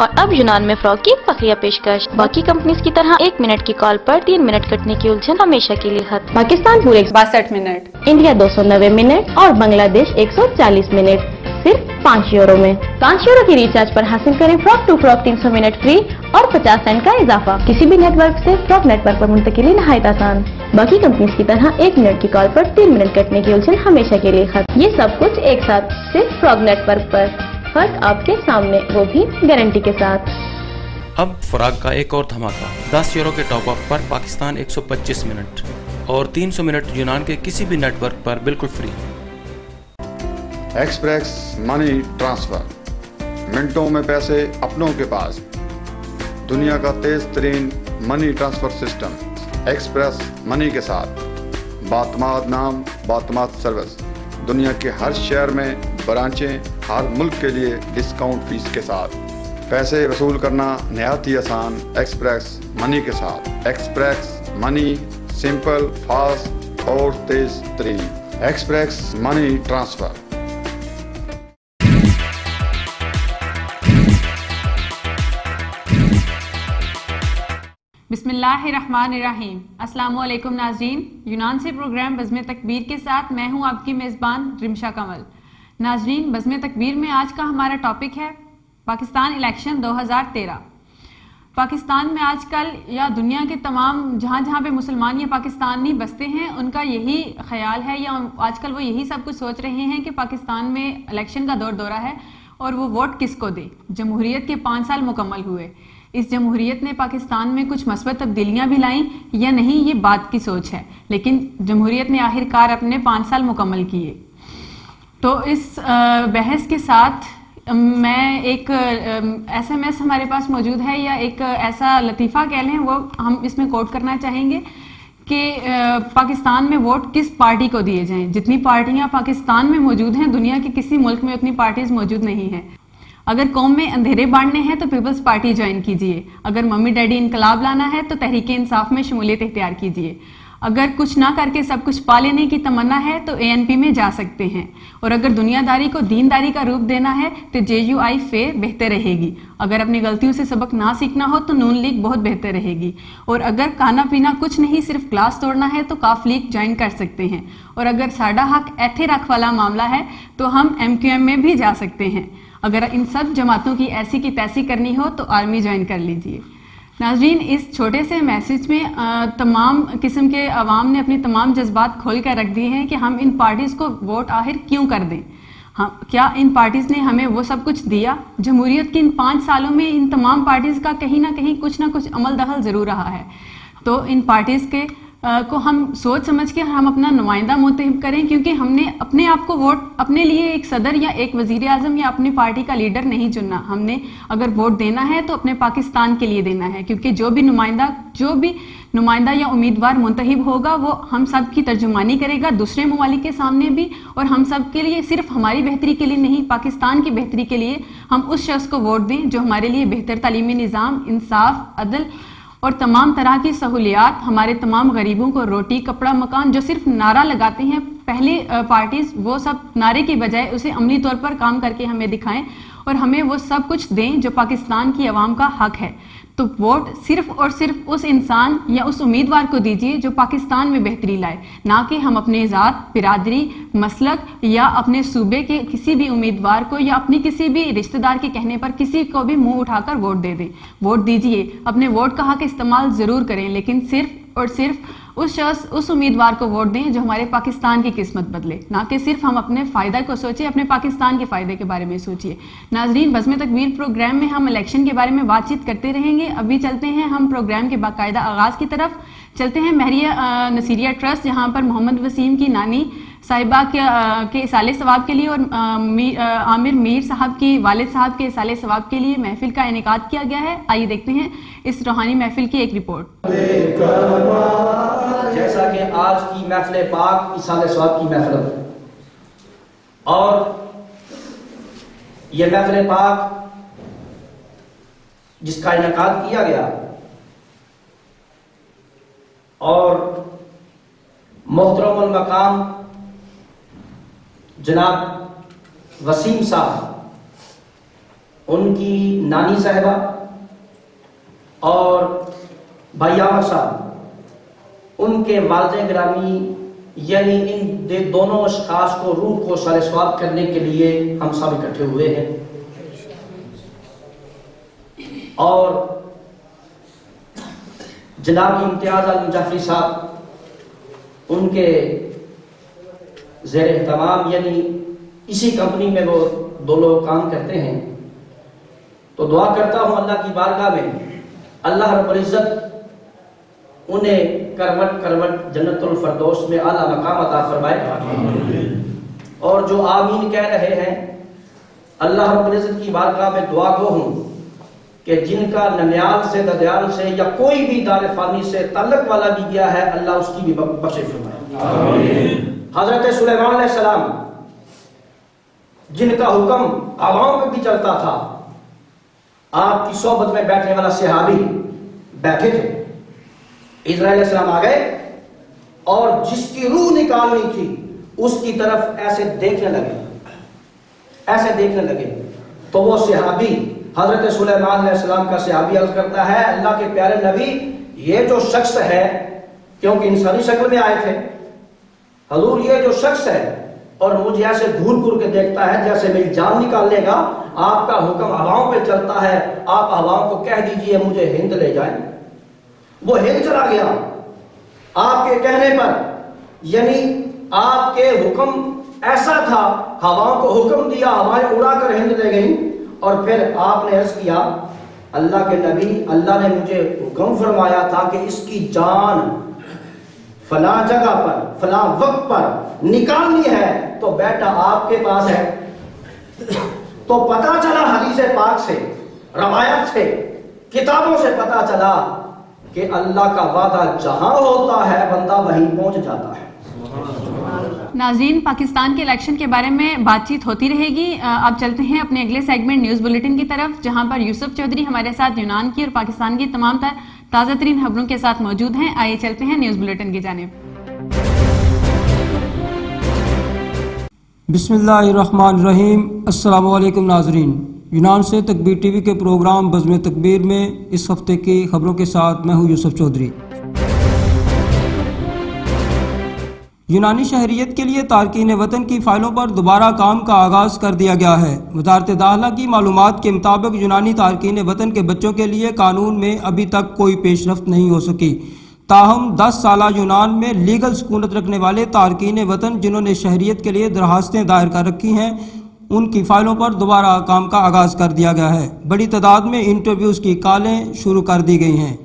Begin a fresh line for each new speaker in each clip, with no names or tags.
और अब यूनान में फ्रॉग की बखिया पेशकश। बाकी कंपनीज की तरह 1 मिनट की कॉल पर 3 मिनट कटने की उलझन हमेशा के लिए खत्म।
पाकिस्तान पूरे
62 मिनट,
इंडिया 290 मिनट और बांग्लादेश 140 मिनट सिर्फ 5 यूरो में। 5 यूरो की रिचार्ज पर हासिल करें frog to frog 300 minute free और 50 सेंट का इजाफा। किसी भी नेटवर्क से फ्रॉग नेटवर्क पर मुंतकिली नहायत आसान। बाकी कंपनीज की तरह 1 मिनट की कॉल पर 3 मिनट कटने की उलझन हमेशा के लिए खत्म। ये सब कुछ एक साथ सिर्फ फ्रॉग नेटवर्क पर, फर्क आपके सामने, वो भी गारंटी के साथ।
अब फ्रॉग का एक और धमाका। 10 यूरो के टॉप अप पर पाकिस्तान 125 मिनट और 300 मिनट यूनान के किसी भी नेटवर्क पर बिल्कुल फ्री।
एक्सप्रेस मनी ट्रांसफर, मिनटों में पैसे अपनों के पास। दुनिया का तेज तरीन money transfer system express money के साथ। बातमाद नाम, बातमाद सर्विस। दुनिया के हर शहर में ब्रांचें, हर मुल्क के लिए डिस्काउंट फीस के साथ। पैसे वसूल करना नहायत ही आसान एक्सप्रेस मनी के साथ। एक्सप्रेस मनी, सिंपल, फास्ट और तेज तरीन एक्सप्रेस मनी ट्रांसफर।
बिस्मिल्लाहिर्रहमानिर्रहीम। अस्सलाम वालेकुम नाज़रीन, यूनान से प्रोग्राम बज़्म तकबीर के साथ मैं हूं आपकी मेज़बान रिमशा कमल। नाज़रीन, बज़्म तकबीर में आज का हमारा टॉपिक है पाकिस्तान इलेक्शन 2013। पाकिस्तान में आजकल या दुनिया के तमाम जहां पे मुसलमान या पाकिस्तानी बसते हैं, उनका यही ख्याल है या आजकल वो यही सब कुछ सोच रहे हैं कि पाकिस्तान में इलेक्शन का दौरा है और वो वोट किसको दे। जमहूरियत के 5 साल मुकम्मल हुए। इस जमहूरियत ने पाकिस्तान में कुछ मस्बत तब्दीलियां भी लाई या नहीं, ये बात की सोच है, लेकिन जमहूरियत ने आखिरकार अपने 5 साल मुकम्मल किए। तो इस बहस के साथ मैं एक SMS हमारे पास मौजूद है या एक ऐसा लतीफ़ा कह लें, वो हम इसमें कोट करना चाहेंगे कि पाकिस्तान में वोट किस पार्टी को दिए जाएं। जितनी पार्टियां पाकिस्तान में मौजूद हैं, दुनिया के किसी मुल्क में उतनी पार्टीज मौजूद नहीं हैं। अगर कौम में अंधेरे बांटने हैं तो पीपल्स पार्टी ज्वाइन कीजिए। अगर मम्मी डैडी इनकलाब लाना है तो तहरीक इंसाफ में शमूलियत इख्तियार कीजिए। अगर कुछ ना करके सब कुछ पा लेने की तमन्ना है तो ANP में जा सकते हैं। और अगर दुनियादारी को दीनदारी का रूप देना है तो JUI फेयर बेहतर रहेगी। अगर अपनी गलतियों से सबक ना सीखना हो तो नून लीग बहुत बेहतर रहेगी। और अगर खाना पीना कुछ नहीं सिर्फ क्लास तोड़ना है तो काफ लीग ज्वाइन कर सकते हैं। और अगर साडा हक ऐथे रख वाला मामला है तो हम MQM में भी जा सकते हैं। अगर इन सब जमातों की ऐसी की तैसी करनी हो तो आर्मी ज्वाइन कर लीजिए। नाज़रीन, इस छोटे से मैसेज में तमाम किस्म के अवाम ने अपनी तमाम जज्बात खोल कर रख दिए हैं कि हम इन पार्टीज़ को वोट आखिर क्यों कर दें। हाँ, क्या इन पार्टीज़ ने हमें वो सब कुछ दिया? जमहूरियत के इन 5 सालों में इन तमाम पार्टीज़ का कहीं ना कहीं कुछ ना कुछ अमल दखल ज़रूर रहा है। तो इन पार्टीज़ के को हम सोच समझ के हम अपना नुमाइंदा मुंतखब करें, क्योंकि हमने अपने आप को वोट अपने लिए एक सदर या एक वजीर आजम या अपनी पार्टी का लीडर नहीं चुनना। हमने अगर वोट देना है तो अपने पाकिस्तान के लिए देना है, क्योंकि जो भी नुमाइंदा या उम्मीदवार मुंतखब होगा वो हम सब की तर्जुमानी करेगा दूसरे ममालिक के सामने भी, और हम सब के लिए सिर्फ हमारी बेहतरी के लिए नहीं, पाकिस्तान की बेहतरी के लिए हम उस शख्स को वोट दें जो हमारे लिए बेहतर तालीमी निज़ाम, इंसाफ, अदल और तमाम तरह की सहूलियात, हमारे तमाम गरीबों को रोटी, कपड़ा, मकान, जो सिर्फ नारा लगाते हैं पहले पार्टीज, वो सब नारे की बजाय उसे अमली तौर पर काम करके हमें दिखाएं और हमें वो सब कुछ दें जो पाकिस्तान की आवाम का हक है। तो वोट सिर्फ और सिर्फ उस इंसान या उस उम्मीदवार को दीजिए जो पाकिस्तान में बेहतरी लाए, ना कि हम अपने ज़ात, बिरादरी, मसलक या अपने सूबे के किसी भी उम्मीदवार को या अपनी किसी भी रिश्तेदार के कहने पर किसी को भी मुंह उठाकर वोट दे दें। वोट दीजिए, अपने वोट का हक इस्तेमाल ज़रूर करें, लेकिन सिर्फ और सिर्फ उस उम्मीदवार को वोट दें जो हमारे पाकिस्तान की किस्मत बदले, ना कि सिर्फ हम अपने फ़ायदा को सोचें, अपने पाकिस्तान के फ़ायदे के बारे में सोचिए। नाजरीन, बज़्म तकबीर प्रोग्राम में हम इलेक्शन के बारे में बातचीत करते रहेंगे। अभी चलते हैं हम प्रोग्राम के बाकायदा आगाज़ की तरफ। चलते हैं महरिया नसीरिया ट्रस्ट, जहाँ पर मोहम्मद वसीम की नानी साहिबा के इसाले सवाब के लिए और आमिर मीर साहब की वालिद साहब के इसाले सवाब के लिए महफिल का इनेकाद किया गया है। आइए देखते हैं इस रूहानी महफिल की एक रिपोर्ट।
जैसा कि आज की महफिल पाक इसाले सवाब की महफिल, और यह महफिल पाक जिसका इनेकाद किया गया और मोहतरमुल मकाम जनाब वसीम साहब, उनकी नानी साहिबा और भैयावर साहब, उनके वालिद गिरामी, यानी इन दोनों अशखास को रूह को सर-ए-सवाब करने के लिए हम सब इकट्ठे हुए हैं। और जनाब इम्तियाज आलम जाफरी साहब, उनके ज़ेर एहतमाम यानी इसी कंपनी में वो दो लोग काम करते हैं। तो दुआ करता हूँ अल्लाह की बारगाह में अल्लाह रब्बुल इज़्ज़त उन्हें करवट करवट जन्नतुल फरदौस में आला मकाम अता फरमाए। और जो आमीन कह रहे हैं, अल्लाह रब्बुल इज़्ज़त की बारगाह में दुआ गो हूँ कि जिनका ननियाल से, ददयाल से या कोई भी दार फानी से ताल्लुक वाला भी गया है, अल्लाह उसकी भी बख्शिश फरमाए। हजरत सुलेमान अलैहिस्सलाम, जिनका हुक्म हवाओं में भी चलता था, आपकी सोबत में बैठने वाला सहाबी बैठे थे, इज़राइल अलैहिस्सलाम आ गए और जिसकी रूह निकालनी थी उसकी तरफ ऐसे देखने लगे। तो वो सहाबी हजरत सुलेमान अलैहिस्सलाम का सहाबी अर्ज करता है, अल्लाह के प्यारे नबी, ये जो शख्स है, क्योंकि इंसानी शक्ल में आए थे हजूर, ये जो शख्स है और मुझे ऐसे घूर के देखता है जैसे मेरी जान निकाल लेगा, आपका हुक्म हवाओं पे चलता है, आप हवाओं को कह दीजिए मुझे हिंद ले जाए। वो हिंद चला गया आपके कहने पर, यानी आपके हुक्म ऐसा था, हवाओं को हुक्म दिया, हवाएं उड़ा कर हिंद ले गई। और फिर आपने अर्ज किया, अल्लाह के नबी, अल्लाह ने मुझे हुक्म फरमाया था कि इसकी जान फला जगह पर फला वक्त पर निकालनी है, तो बेटा आपके पास है। तो पता चला हदीस पाक से, रवायत से, किताबों से पता चला कि अल्लाह का वादा जहां होता है बंदा वहीं पहुंच जाता है।
नाज़रीन, पाकिस्तान के इलेक्शन के बारे में बातचीत होती रहेगी। अब चलते हैं अपने अगले सेगमेंट न्यूज़ बुलेटिन की तरफ, जहां पर यूसुफ चौधरी हमारे साथ यूनान की और पाकिस्तान की तमाम ताज़ा तरीन खबरों के साथ मौजूद हैं। आइए चलते हैं न्यूज़ बुलेटिन की जानिब।
बिस्मिल्लाहिर्रहमानिर्रहीम। अस्सलाम वालेकुम नाज़रीन, यूनान से तकबीर टीवी के प्रोग्राम बज़्म तकबीर में इस हफ्ते की खबरों के साथ मैं हूँ यूसुफ चौधरी। यूनानी शहरियत के लिए तारकीन वतन की फ़ाइलों पर दोबारा काम का आगाज़ कर दिया गया है। वज़ारत दाखिला की मालूमात के मुताबिक यूनानी तारकीन वतन के बच्चों के लिए कानून में अभी तक कोई पेशरफ्त नहीं हो सकी। ताहम 10 साला यूनान में लीगल सकूनत रखने वाले तारकीन वतन जिन्होंने शहरियत के लिए दरखास्तें दायर कर रखी हैं, उनकी फ़ाइलों पर दोबारा काम का आगाज़ कर दिया गया है। बड़ी तादाद में इंटरव्यूज़ की कॉलें शुरू कर दी गई हैं।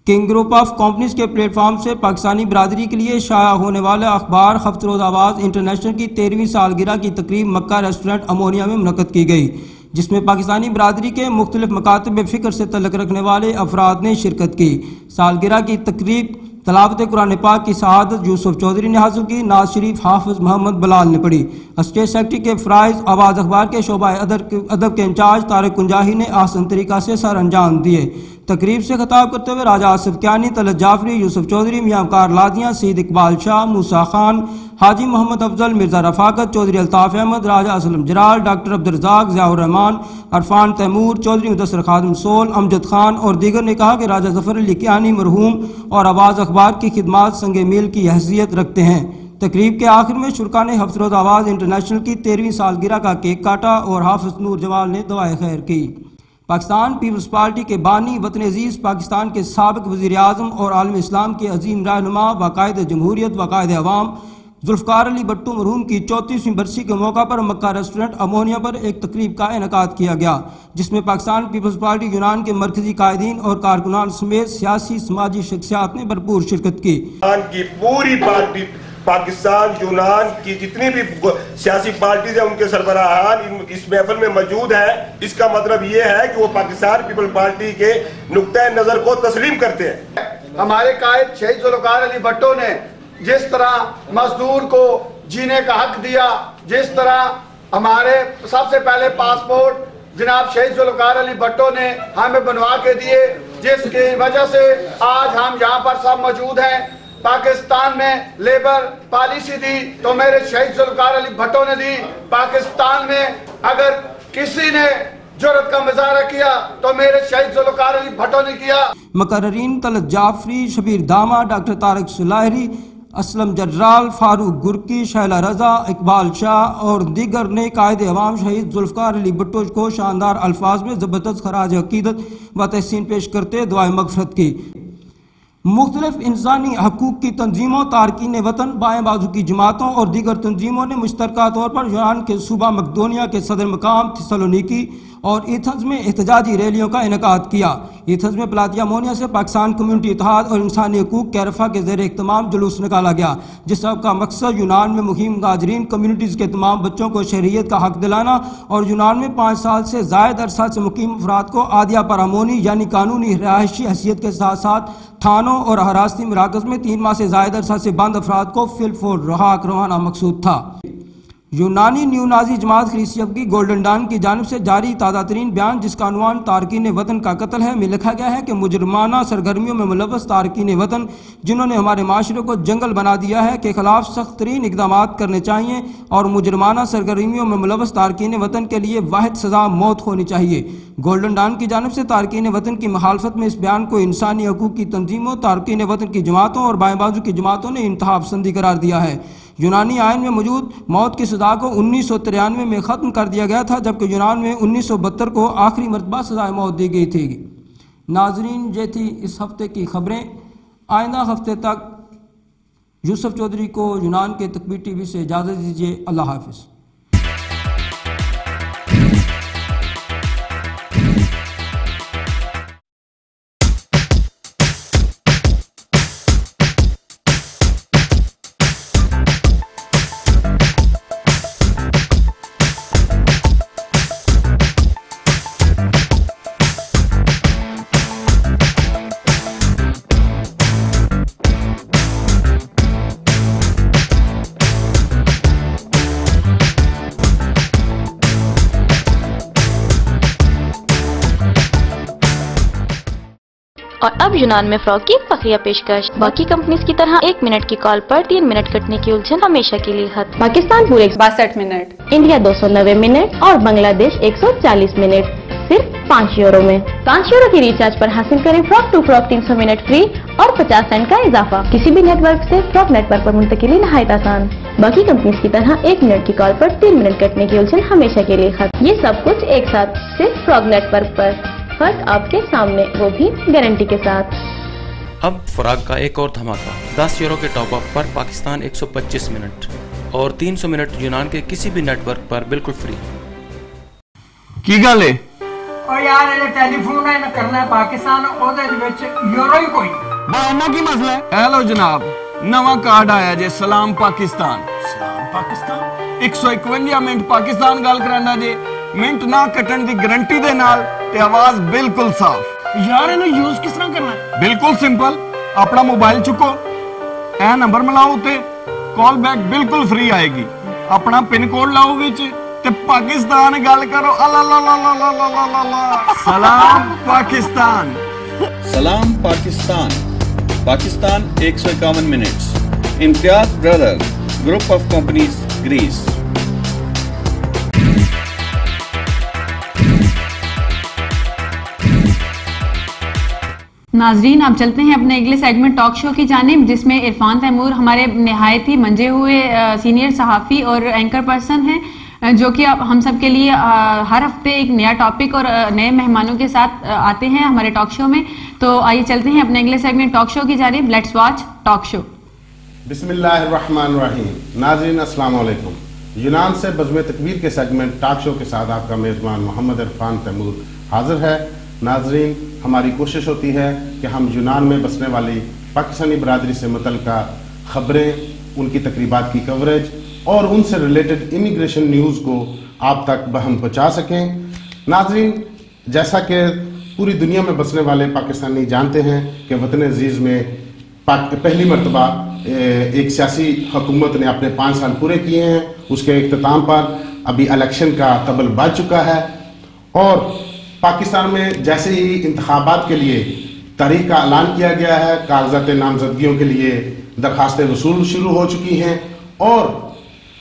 किंग ग्रुप ऑफ कंपनीज के प्लेटफॉर्म से पाकिस्तानी बरादरी के लिए शाया होने वाला अखबार खफ्तरोज़ आवाज़ इंटरनेशनल की 13वीं सालगिरह की तकरीब मक्का रेस्टोरेंट अमोनिया में मुनक़्क़द की गई, जिसमें पाकिस्तानी बरादरी के मुख्तलिफ मकातब फ़िक्र से तल्लुक़ रखने वाले अफराद ने शिरकत की। सालगिरह की तकरीब तलावत कुरान पाक की शहादत यूसुफ चौधरी ने हासिल की, नाज शरीफ हाफिज मोहम्मद बलाल ने पढ़ी। स्टेट सेक्रेटरी के फ़राइज़ आवाज़ अखबार के शोबा अदब के इंचार्ज तारिक कुंजाही ने आसन तरीका से सर अंजाम दिए। तकरीब से खिताब करते हुए राजा आसिफ क्यानी, तलत जाफरी, यूसुफ चौधरी, मियां कार लादियाँ, सईद इकबाल शाह, मूसा खान, हाजी मोहम्मद अफजल, मिर्ज़ा रफ़ाकत, चौधरी अल्ताफ़ अहमद, राजा असलम जलाल, डॉक्टर अब्दुर्रज़ाक, ज़ियाउर रहमान, अरफान तैमूर, चौधरी मुदस्सर खादिम सोल, अमजद खान और दीगर ने कहा कि राजा ज़फ़र अली क्यानी मरहूम और आवाज़ अखबार की खिदमत संगे मील की हैसियत रखते हैं। तकरीब के आखिर में शुरा ने हफ्तरोज़ आवाज़ इंटरनेशनल की 13वीं सालगिरह का केक काटा और हाफिज नूर जवाल ने दुआए खैर की। पाकिस्तान पीपल्स पार्टी के बानी वतन अजीज़ पाकिस्तान के साबिक़ वज़ीर आज़म और आलम इस्लाम के अजीम रहनुमा वक़ायद जमहूरियत वक़ायद अवाम ज़ुल्फ़िकार अली भट्टू मरहूम की 34वीं बरसी के मौका पर मक्का रेस्टोरेंट अमोनिया पर एक तकरीब का इनेकाद किया गया, जिसमें पाकिस्तान पीपल्स पार्टी यूनान के मरकजी कायदीन और कारकुनान समेत सियासी समाजी शख्सियात ने भरपूर शिरकत की।
पूरी पार्टी पाकिस्तान यूनान की जितनी भी सियासी पार्टीज है उनके सरबराहान इस महफिल में मौजूद है। इसका मतलब ये है कि वो पाकिस्तान पीपल पार्टी के नुक्ता नजर को तस्लीम करते हैं।
हमारे कायद शहीद ज़ुल्फ़िकार अली भट्टो ने जिस तरह मजदूर को जीने का हक दिया, जिस तरह हमारे सबसे पहले पासपोर्ट जनाब शहीद ज़ुल्फ़िकार अली भट्टो ने हमें बनवा के दिए, जिसकी वजह से आज हम यहाँ पर सब मौजूद हैं। पाकिस्तान में लेबर पॉलिसी दी तो मेरे शहीद ज़ुल्फ़िकार अली भट्टो ने दी। पाकिस्तान में अगर किसी ने जुर्रत का मुजाहरा किया तो मेरे शहीद जुल्फ़िकार अली भट्टो ने किया।
मुकर्रीन तलत जाफरी, शबीर दामा, डॉक्टर तारिक सुलाहरी, असलम जर्राल, फारूक गुरकी, शैला रजा, इकबाल शाह और दीगर ने कायद अवाम शहीद जुल्फ़िकार अली भट्टो को शानदार अल्फाज में ज़बरदस्त खराज अकीदत व तहसीन पेश करते दुआए मग़फ़िरत की। मुख्तलिफ इंसानी हकूक़ की तंजीमों, तारकीन वतन, बाएँ बाजू की जमातों और दीगर तंजीमों ने मुश्तरका तौर पर यूनान के सूबा मकदोनिया के सदर मकाम थिस्सलुनीकी और एथेंस में एहतजाजी रैलियों का इनेकाद किया। एथेंस में प्लातिया मोनिया से पाकिस्तान कम्यूनिटी इत्तेहाद और इंसानी हकूक़ कैरफा के ज़ेर इख्तिमाम जुलूस निकाला गया, जिस का मकसद यूनान में मुकीम गाजरीन कम्यूनिटीज़ के तमाम बच्चों को शहरियत का हक दिलाना और यूनान में 5 साल से ज़ायद अरसा से मुकीम अफराद को आदिया परामोनी यानी कानूनी रहायशी हैसियत के साथ साथ थानों और हरासती मराकज़ में 3 माह से ज़ायद अरसा से बंद अफराद को फिलफोर रवाना मकसूद था। यूनानी न्यू नाजी जमात खलीसियत की गोल्डन डान की जानिब से जारी ताज़ा तरीन बयान, जिसका अनवान तारकीन वतन का कत्ल है, में लिखा गया है कि मुजरमाना सरगर्मियों में मुलव्वस तारकीन वतन जिन्होंने हमारे माशरे को जंगल बना दिया है के खिलाफ सख्त तरीन इकदाम करने चाहिए और मुजरमाना सरगर्मियों में मुलव्वस तारकीन वतन के लिए वाहिद सज़ा मौत होनी चाहिए। गोल्डन डान की जानिब से तारकीन वतन की मुखालफत में इस बयान को इंसानी हकूक़ की तंजीमों, तारकीन वतन की जमातों और बाएँ बाजू की जमातों ने इंतहा पसंदी करार दिया है। यूनानी आयन में मौजूद मौत की सज़ा को 1993 में ख़त्म कर दिया गया था, जबकि यूनान में 1972 को आखिरी मरतबा सज़ाए मौत दी गई थी। नाजरीन, ये थी इस हफ्ते की खबरें। आइंदा हफ्ते तक यूसुफ चौधरी को यूनान के तकबीर टीवी से इजाज़त दीजिए। अल्लाह हाफ़िज़।
और अब यूनान में फ्रॉक की बकिया पेशकश। बाकी कंपनीज की तरह 1 मिनट की कॉल पर 3 मिनट कटने की उलझन हमेशा के लिए खत्म।
पाकिस्तान पूरे
62 मिनट,
इंडिया 290 मिनट और बांग्लादेश 140 मिनट सिर्फ 5 यूरो में। 5 यूरो की रिचार्ज पर हासिल करें frock to frock 300 minute free और 50 सेंट का इजाफा। किसी भी नेटवर्क से फ्रॉक नेटवर्क पर मुंतकिली नहायत आसान। बाकी कंपनीज की तरह 1 मिनट की कॉल पर 3 मिनट कटने की उलझन हमेशा के लिए खत्म। ये सब कुछ एक साथ सिर्फ फ्रॉक नेटवर्क पर, फर्क आपके सामने, वो भी गारंटी के साथ।
अब फराग का एक और धमाका। 10 यूरो के टॉप अप पर पाकिस्तान 125 मिनट और 300 मिनट यूनान के किसी भी नेटवर्क पर बिल्कुल फ्री।
की गल है?
और यार ये टेलीफोन है ना करना है पाकिस्तान ओदे विच यूरो ही कोई
बाना की मसला है। हेलो जनाब, नवा कार्ड आया जे सलाम पाकिस्तान।
सलाम पाकिस्तान
151 मिनट पाकिस्तान गल करांदा जे, मिनट ना कटण दी गारंटी दे नाल ते आवाज बिल्कुल साफ।
यार इन्हें यूज किस तरह करना है?
बिल्कुल सिंपल, अपना मोबाइल चुको, ए नंबर मिलाओ उते, कॉल बैक बिल्कुल फ्री आएगी। अपना पिन कोड लाओ विच ते पाकिस्तान गल करो। सलाम पाकिस्तान।
सलाम Pakistan. Pakistan 151 minutes. Imtiaz brother, group of companies, Greece.
नाजरीन, अब चलते हैं अपने अगले सेगमेंट टॉक शो की जानिब, जिसमें इरफान तैमूर हमारे नहायत ही मंजे हुए सीनियर सहाफ़ी और एंकर पर्सन हैं, जो कि अब हम सब के लिए हर हफ्ते एक नया टॉपिक और नए मेहमानों के साथ आते हैं हमारे टॉक शो में। तो आइए चलते हैं अपने अगले सेगमेंट टॉक शो की जानिब। Let's watch talk show.
बिस्मिल्लाहिर्रहमानिर्रहीम। नाज़रीन अस्सलाम वालेकुम। यूनान से बज़्म तकबीर के सेगमेंट टॉक शो के साथ आपका मेज़बान मोहम्मद इरफान तैमूर हाजिर है। नाजरीन, हमारी कोशिश होती है कि हम यूनान में बसने वाली पाकिस्तानी बरादरी से मुतल्लिका खबरें, उनकी तकरीबात की कवरेज और उनसे रिलेटेड इमिग्रेशन न्यूज़ को आप तक बहम पहुँचा सकें। नाजरीन, जैसा कि पूरी दुनिया में बसने वाले पाकिस्तानी जानते हैं कि वतन अजीज़ में पहली मरतबा एक सियासी हुकूमत ने अपने 5 साल पूरे किए हैं। उसके इख्तिताम पर अभी इलेक्शन का तबल बज चुका है और पाकिस्तान में जैसे ही इंतखाबात के लिए तारीख का ऐलान किया गया है, कागजात नामजदगियों के लिए दरखास्तें वसूल शुरू हो चुकी हैं और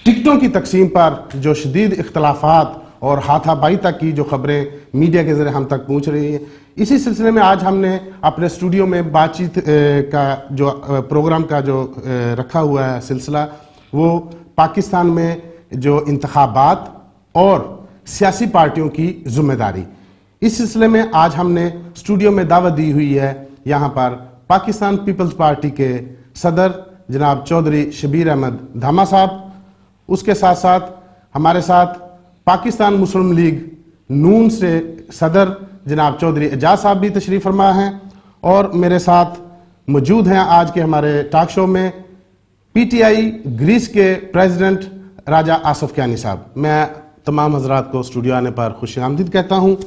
टिकटों की तकसीम पर जो शदीद इख्तलाफात और हाथापाई तक की जो खबरें मीडिया के जरिए हम तक पहुंच रही हैं। इसी सिलसिले में आज हमने अपने स्टूडियो में बातचीत का जो प्रोग्राम का जो रखा हुआ है सिलसिला, वो पाकिस्तान में जो इंतखाबात और सियासी पार्टियों की जिम्मेदारी, इस सिलसिले में आज हमने स्टूडियो में दावत दी हुई है यहाँ पर पाकिस्तान पीपल्स पार्टी के सदर जनाब चौधरी शबीर अहमद धामा साहब, उसके साथ साथ हमारे साथ पाकिस्तान मुस्लिम लीग नून से सदर जनाब चौधरी एजाज साहब भी तशरीफ फरमा हैं, और मेरे साथ मौजूद हैं आज के हमारे टॉक शो में पीटीआई ग्रीस के प्रेसिडेंट राजा आसफ कियानी साहब। मैं तमाम हजरात को स्टूडियो आने पर खुश आमदीद कहता हूँ।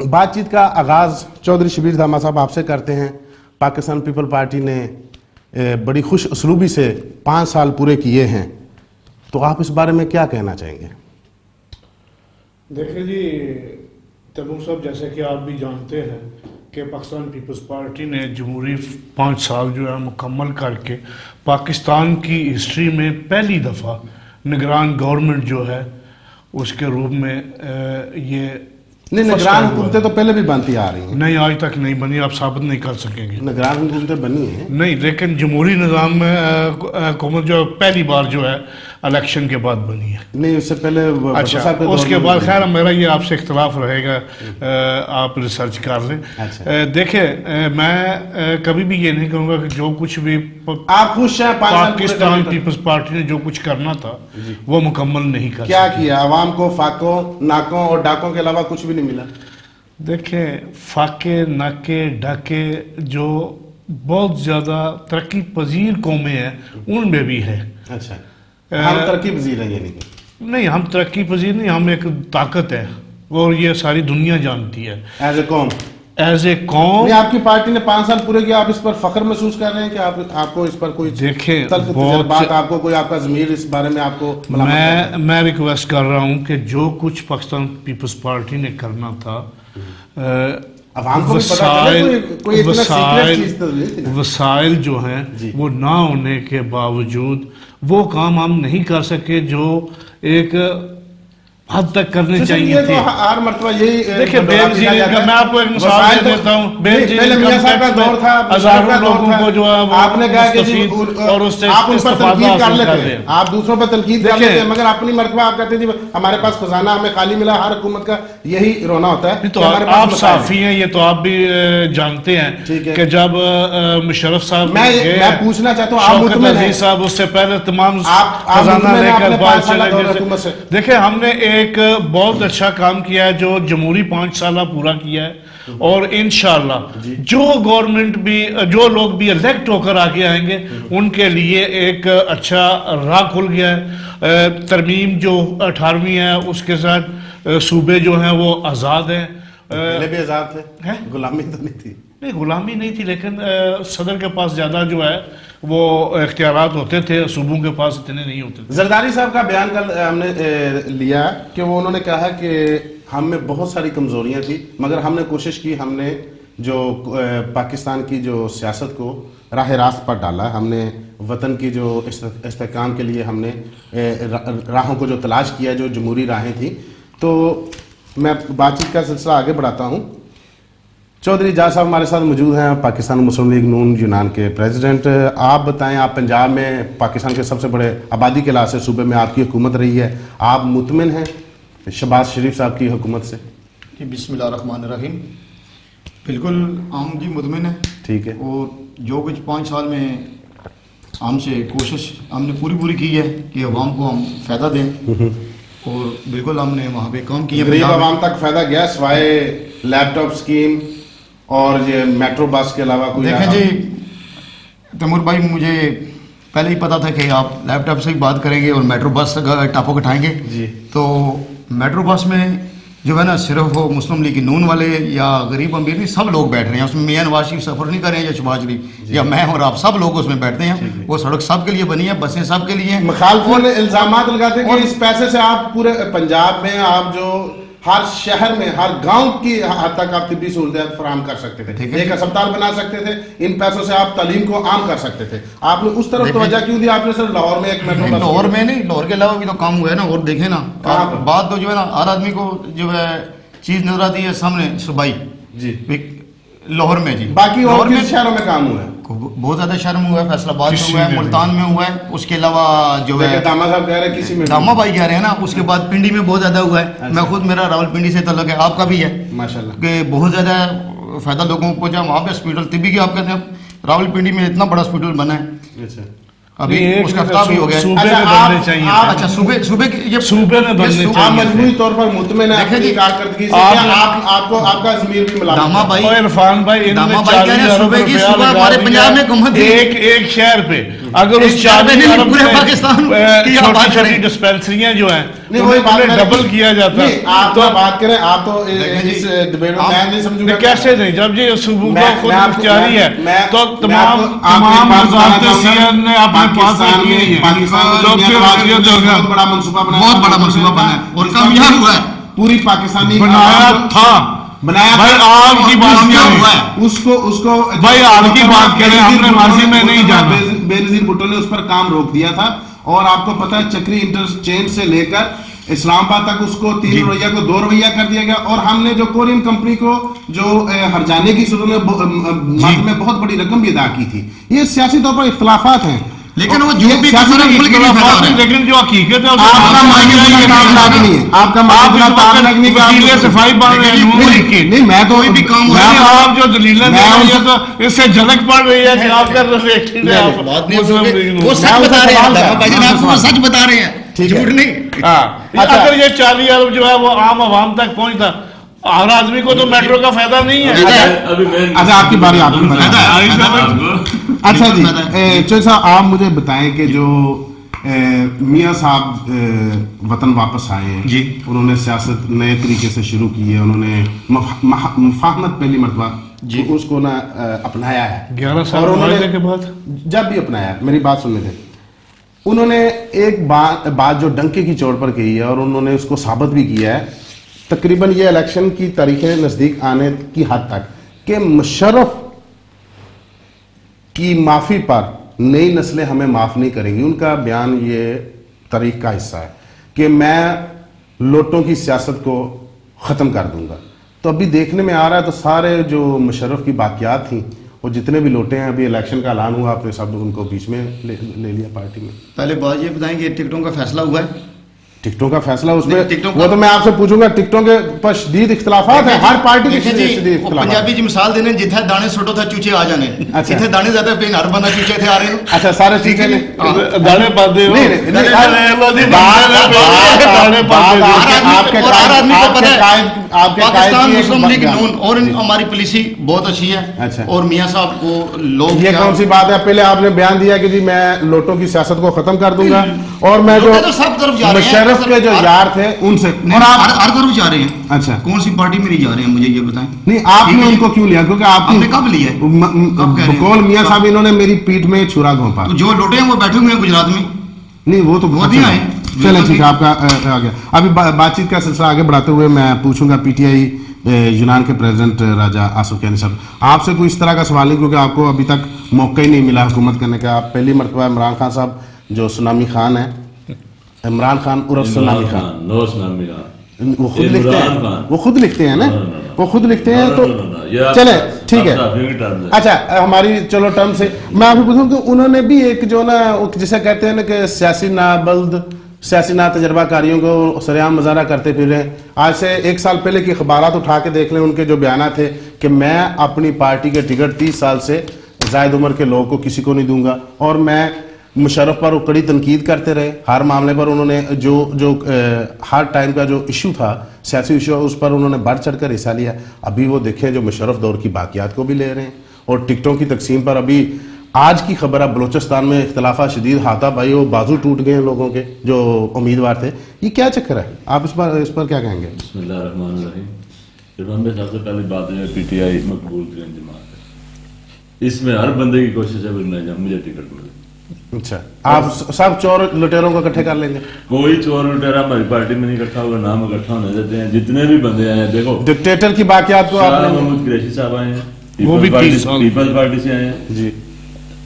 बातचीत का आगाज चौधरी शबीर धामा साहब आपसे करते हैं। पाकिस्तान पीपल पार्टी ने बड़ी खुश उसलूबी से 5 साल पूरे किए हैं, तो आप इस बारे में क्या कहना चाहेंगे?
देखिए जी तैमूर साहब, जैसे कि आप भी जानते हैं कि पाकिस्तान पीपल्स पार्टी ने जमहूरी 5 साल जो है मुकम्मल करके पाकिस्तान की हिस्ट्री में पहली दफ़ा निगरान गवर्नमेंट जो है उसके रूप में ये
नहीं, निगरान हुकूमतें तो पहले भी बनती आ रही हैं।
नहीं, आज तक नहीं बनी, आप साबित नहीं कर सकेंगे।
निगरान हुकूमतें बनी हैं
नहीं, लेकिन जमहूरी निज़ाम में हुकूमत जो पहली बार जो है इलेक्शन के बाद बनी है।
नहीं, उससे पहले
अच्छा, उसके बाद खैर मेरा ये आपसे इख्तलाफ रहेगा, आप रिसर्च कर लें।
अच्छा।
देखिए मैं कभी भी ये नहीं कहूँगा कि जो कुछ भी
आप खुश हैं
पाकिस्तान पीपल्स पार्टी ने जो कुछ करना था वो मुकम्मल नहीं कर
क्या किया? आवाम को फाकों, नाकों और डाकों के अलावा कुछ भी नहीं मिला।
देखिए फाके, नाके, डाके जो बहुत ज्यादा तरक्की पजीर कौमें हैं उनमें भी है।
अच्छा, हम तरक्की पजीर हैं? यानी
नहीं, हम तरक्की पजीर नहीं, हम एक ताकत है और ये सारी दुनिया जानती है।
एज ए कौम,
एज ए कौम
आपकी पार्टी ने 5 साल पूरे किया, आप इस पर फख्र महसूस कर रहे हैं कि आपको इस पर कोई
देखें
बात, आपको कोई आपका ज़मीर इस बारे में आपको?
मैं रिक्वेस्ट कर रहा हूँ कि जो कुछ पाकिस्तान पीपल्स पार्टी ने करना था, वसाइल जो हैं वो ना होने के बावजूद वो काम हम नहीं कर सके जो एक हद तक करने चाहिए थे।
हर मर्तबा यही
देखिए, बेनजीर का मैं आपको एक मिसाल दे देता हूँ। बेनजीर का दौर था, हजारों लोगों को जो है
आपने कहा कि
और उससे
आप उन पर तनकीद कर लेते हैं, आप दूसरों पर तनकीद कर लेते हैं, मगर अपनी मर्तबा आप कहते हैं जी हमारे पास खजाना हमें खाली मिला। हर हुकूमत का यही रोना होता है।
तो आप साफी हैं, ये तो आप भी जानते हैं कि जब मुशर्रफ साहब,
मैं पूछना चाहता हूँ, आप मुतमिन हैं
साहब उससे पहले तमाम खजाना लेकर बाहर चले गए। देखिए, हमने एक बहुत अच्छा काम किया है जो जमहूरी 5 साल पूरा किया है, और इंशाअल्लाह जो गवर्नमेंट भी, जो लोग भी इलेक्ट होकर आगे आएंगे उनके लिए एक अच्छा राह खुल गया है। तरमीम जो 18वीं है उसके साथ सूबे जो हैं वो आज़ाद हैं।
पहले भी आज़ाद थे, गुलामी तो नहीं थी।
नहीं, गुलामी नहीं थी, लेकिन सदर के पास ज़्यादा जो है वो इख्तियारात होते थे, सूबों के पास इतने नहीं होते थे।
जरदारी साहब का बयान कल हमने लिया कि वो उन्होंने कहा कि हम में बहुत सारी कमजोरियां थी, मगर हमने कोशिश की, हमने जो पाकिस्तान की जो सियासत को राह रास्त पर डाला, हमने वतन की जो इस्तेहकाम के लिए हमने राहों को जो तलाश किया, जो जमहूरी राहें थी। तो मैं बातचीत का सिलसिला आगे बढ़ाता हूँ। चौधरी एजाज साहब हमारे साथ मौजूद हैं, पाकिस्तान मुस्लिम लीग नून यूनान के प्रेसिडेंट। आप बताएं, आप पंजाब में पाकिस्तान के सबसे बड़े आबादी के लिहाज से सूबे में आपकी हुकूमत रही है, आप मुतमिन हैं शहबाज शरीफ साहब की हुकूमत से?
जी, बिस्मिल्लाहिर्रहमानिर्रहीम। बिल्कुल हम जी मुतमिन है।
ठीक है।
और जो कुछ 5 साल में हमसे कोशिश हमने पूरी की है कि अवाम को हम फ़ायदा दें, और बिल्कुल हमने वहाँ पे काम किया।
गरीब आवाम तक फ़ायदा गया सिवाय लैपटॉप स्कीम और ये मेट्रो बस के अलावा कोई?
देखें जी तैमूर भाई, मुझे पहले ही पता था कि आप लैपटॉप से ही बात करेंगे और मेट्रो बस का टॉपिक उठाएंगे जी। तो मेट्रो बस में जो है ना, सिर्फ वो मुस्लिम लीग नून वाले या गरीब अमीर नहीं, सब लोग बैठ रहे हैं उसमें। मियां नवाज शरीफ सफ़र नहीं कर रहे हैं या शहबाज शरीफ या मैं और आप, सब लोग उसमें बैठते हैं। वो सड़क सब के लिए बनी है, बसें सब के लिए।
मुखालिफों ने इल्जाम लगाते हैं कि इस पैसे से आप पूरे पंजाब में आप जो हर शहर में, हर गांव की हद तक आप तिब्बी सहूलत फराहम कर सकते थे, एक अस्पताल बना सकते थे, इन पैसों से आप तालीम को आम कर सकते थे। आपने उस तरफ तवज्जो क्यों दी? आपने सिर्फ लाहौर में एक मेट्रो बस,
लाहौर में नहीं, लाहौर के अलावा भी तो काम हुआ है ना। और देखे ना, बात तो जो है ना, हर आदमी को जो है चीज नजर आती है सामने, सुबाई जी लाहौर में जी।
बाकी और किस शहरों में काम हुआ है?
बहुत ज्यादा शहर में हुआ है, फैसलाबाद में हुआ है, मुल्तान में हुआ है, उसके अलावा जो है
दामा साहब कह रहे हैं किसी में,
दामा भाई कह रहे हैं ना, उसके बाद पिंडी में बहुत ज्यादा हुआ है। मैं खुद, मेरा रावलपिंडी से तल्लुक है, आपका भी है
माशाल्लाह, कि
बहुत ज्यादा फायदा लोगों को पहुंचा। वहाँ पे हॉस्पिटल तिब्बी की आप कहते हैं, रावलपिंडी में इतना बड़ा हॉस्पिटल बना है, अभी उसका अफ्ताह भी हो गया।
सूबे में बनने चाहिए।
अच्छा, सूबे ये
सूबे में बनने चाहिए।
आप मजबूरी तौर पर मुतमिन हैं अपनी कारकर्दगी से, आपको आपका ज़मीर भी मिला।
दामा भाई,
इरफान भाई, इन्होंने 40 अरब रुपया हमारे पंजाब में घूमत एक शहर पे, अगर उस 40 अरब पूरे पाकिस्तान की छोटी-छोटी डिस्पेंसरियां जो हैं उन्हें डबल किया जाता है।
आप तो बात करें, आप तो इस डिबेट में मैं नहीं समझूंगा
कैसे नहीं, जब ये सूबा खुद मुख्तियारी है तो तमाम वजारत सियाहत ने अपने पास रखी है।
बहुत बड़ा मंसूबा बना है और कामयाब हुआ है। पूरी पाकिस्तानी
बनाया था,
बनाया
भाई। आग की बात करें,
उसको
भाई आग की बात करें, हमने माजी में नहीं जाना।
बेनजीर भुट्टो ने उस पर काम रोक दिया था, और आपको पता है चक्री इंटरचेंज से लेकर इस्लामाबाद तक उसको 3 रुपया को 2 रुपया कर दिया गया। और हमने जो कोरियन कंपनी को जो हर्जाने की सूरत में बहुत बड़ी रकम भी अदा की थी। ये सियासी तौर पर इख्तलाफात हैं, लेकिन वो जो भी
लेकिन जो हकीकत है
आपका
सफाई
नहीं, मैं तो
आप जो दलीलें दे रहे हैं तो इससे झलक पड़ रही है कि आप कर
वो सच बता रहे हैं, आपको सच बता रहे हैं, झूठ नहीं।
अगर ये 40 अरब जो है वो आम आवाम तक पहुंचता, हर आदमी को तो मेट्रो का फायदा नहीं है।
अच्छा, आपकी बारी, अच्छा जी चौधरी साहब, आप मुझे बताएं कि जो मियाँ साहब वतन वापस आए हैं जी, उन्होंने सियासत नए तरीके से शुरू की है, उन्होंने मुफाहमत पहली मरतबा जी उसको ना अपनाया है
11 साल के बाद।
जब भी अपनाया, मेरी बात सुनने थे, उन्होंने एक बात जो डंके की चोट पर कही है और उन्होंने उसको साबित भी किया है तकरीबन ये इलेक्शन की तारीखें नजदीक आने की हद तक, कि मुशर्रफ की माफी पर नई नस्लें हमें माफ नहीं करेंगी। उनका बयान ये तारीख का हिस्सा है कि मैं लोटों की सियासत को खत्म कर दूंगा। तो अभी देखने में आ रहा है तो सारे जो मुशर्रफ की बाकियात थी, वो जितने भी लोटे हैं, अभी इलेक्शन का ऐलान हुआ, आपने सब उनको बीच में ले लिया पार्टी में।
पहले बात ये बताएंगे, टिकटों का फैसला हुआ है?
टिकटों का फैसला उसमें वो तो मैं आपसे पूछूंगा, टिकटों के पर शदीद इख्तिलाफात है, हर पार्टी के शदीद इख्तिलाफात।
पंजाबी जी मिसाल देने, जिथे दाने सुटो था चूचे आ जाने। अच्छा, जिथे दाने ज्यादा पे हर बंदा चूचे थे आ रहे हो।
अच्छा, सारे चूचे ने
दाने पाते हो,
पाकिस्तान मुस्लिम लीग नून और हमारी पॉलिसी बहुत अच्छी है। अच्छा, और मियां साहब को लोग,
ये कौन सी बात है? पहले आपने बयान दिया कि जी मैं लोटों की सियासत को खत्म कर दूंगा, और मैं जो
सब तरफ जा रहे हैं,
के जो यार थे उनसे,
और आप हर तरफ जा रहे हैं।
अच्छा,
कौन सी पार्टी में नहीं जा रहे हैं, मुझे ये बताएं।
नहीं, आपने उनको क्यों लिया? क्योंकि आपने कब लिया? बकौल मियां साहब इन्होंने मेरी पीठ में छुरा घोंपा।
तो जो लोटे हैं वो बैठे हुए हैं गुजरात में।
नहीं, वो तो बहुत है। चले ठीक है, आपका आ गया। अभी बातचीत का सिलसिला आगे बढ़ाते हुए मैं पूछूंगा पीटीआई यूनान के प्रेसिडेंट राजा आसिफ कियानी साहब, आपसे कोई इस तरह का सवाल नहीं, क्योंकि आपको अभी तक मौका ही नहीं मिला हुकूमत करने का। आप पहली मरतबा इमरान खान साहब जो सुनामी खान है, इमरान खान उर्फ सुनामी खान, वो खुद लिखते हैं, वो खुद लिखते हैं ना, वो खुद लिखते हैं। तो चले ठीक है, अच्छा हमारी चलो टर्म से मैं आपको पूछूं कि उन्होंने भी एक जो ना जिसे कहते हैं ना कि सियासी नाबल्द, सियासी ना तजर्बाकारियों को सरेआम मजारा करते फिर रहे हैं। आज से 1 साल पहले की अखबारात उठा के देख लें, उनके जो बयान थे कि मैं अपनी पार्टी के टिकट 30 साल से जायद उम्र के लोगों को किसी को नहीं दूंगा, और मैं मुशर्रफ पर वो कड़ी तनकीद करते रहे हर मामले पर। उन्होंने जो हर टाइम का जो इशू था, सियासी इशू, उस पर उन्होंने बढ़ चढ़ कर हिस्सा लिया। अभी वो देखें जो मुशर्रफ दौर की बाकियात को भी ले रहे हैं, और टिकटों की तकसीम पर अभी आज की खबर है बलोचिस्तान में इख्तलाफा शदीद, हाथा भाई वो बाजू टूट गए लोगों के जो उम्मीदवार थे। ये क्या चक्कर है? आप इस पर क्या कहेंगे?
सबसे पहली बात है पीटीआई मकबूल जमात है, इसमें हर बंदे की कोशिश है मुझे टिकट मिले।
अच्छा, आप सब चोर लुटेरों को इकट्ठे कर लेंगे?
कोई चोर लुटेरा हमारी पार्टी में नहीं इकट्ठा होगा, नाम इकट्ठा होने देते हैं। जितने भी बंदे आए हैं, देखो
डिक्टेटर की बाकियात को आपने,
मोहम्मद कुरैशी साहब आए हैं,
वो भी 30 साल
पीपल्स पार्टी से आए हैं जी।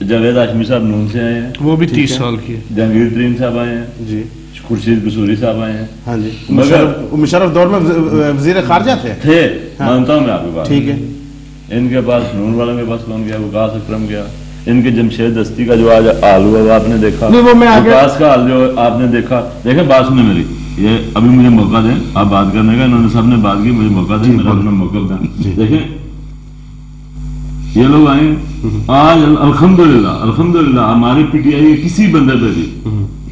जावेद हाशमी साहब नून से आए हैं,
वो भी 30 साल की है।
जहांगीर तरीन साहब आए हैं जी। खुर्शीद बसूरी साहब आए हैं।
हाँ जी। मुशर्रफ दौर में वजीर खारजा थे।
मानता हूँ मैं आपकी बात।
ठीक है।
इनके पास नून वालों के पास कौन गया? वकास अकरम गया। इनके जमशेद दस्ती का जो आज हाल हुआ आपने देखा, वकास का हाल जो आपने देखा। देखें बात सुने मेरी, ये अभी मुझे मौका दें आप बात करने का। इन्होंने सबने बात की, मुझे मौका दें, मेरा अपना मौका दें। देखें ये लोग आए आज, अल्हम्दुलिल्लाह हमारे पीटीआई के किसी बंदे पे भी,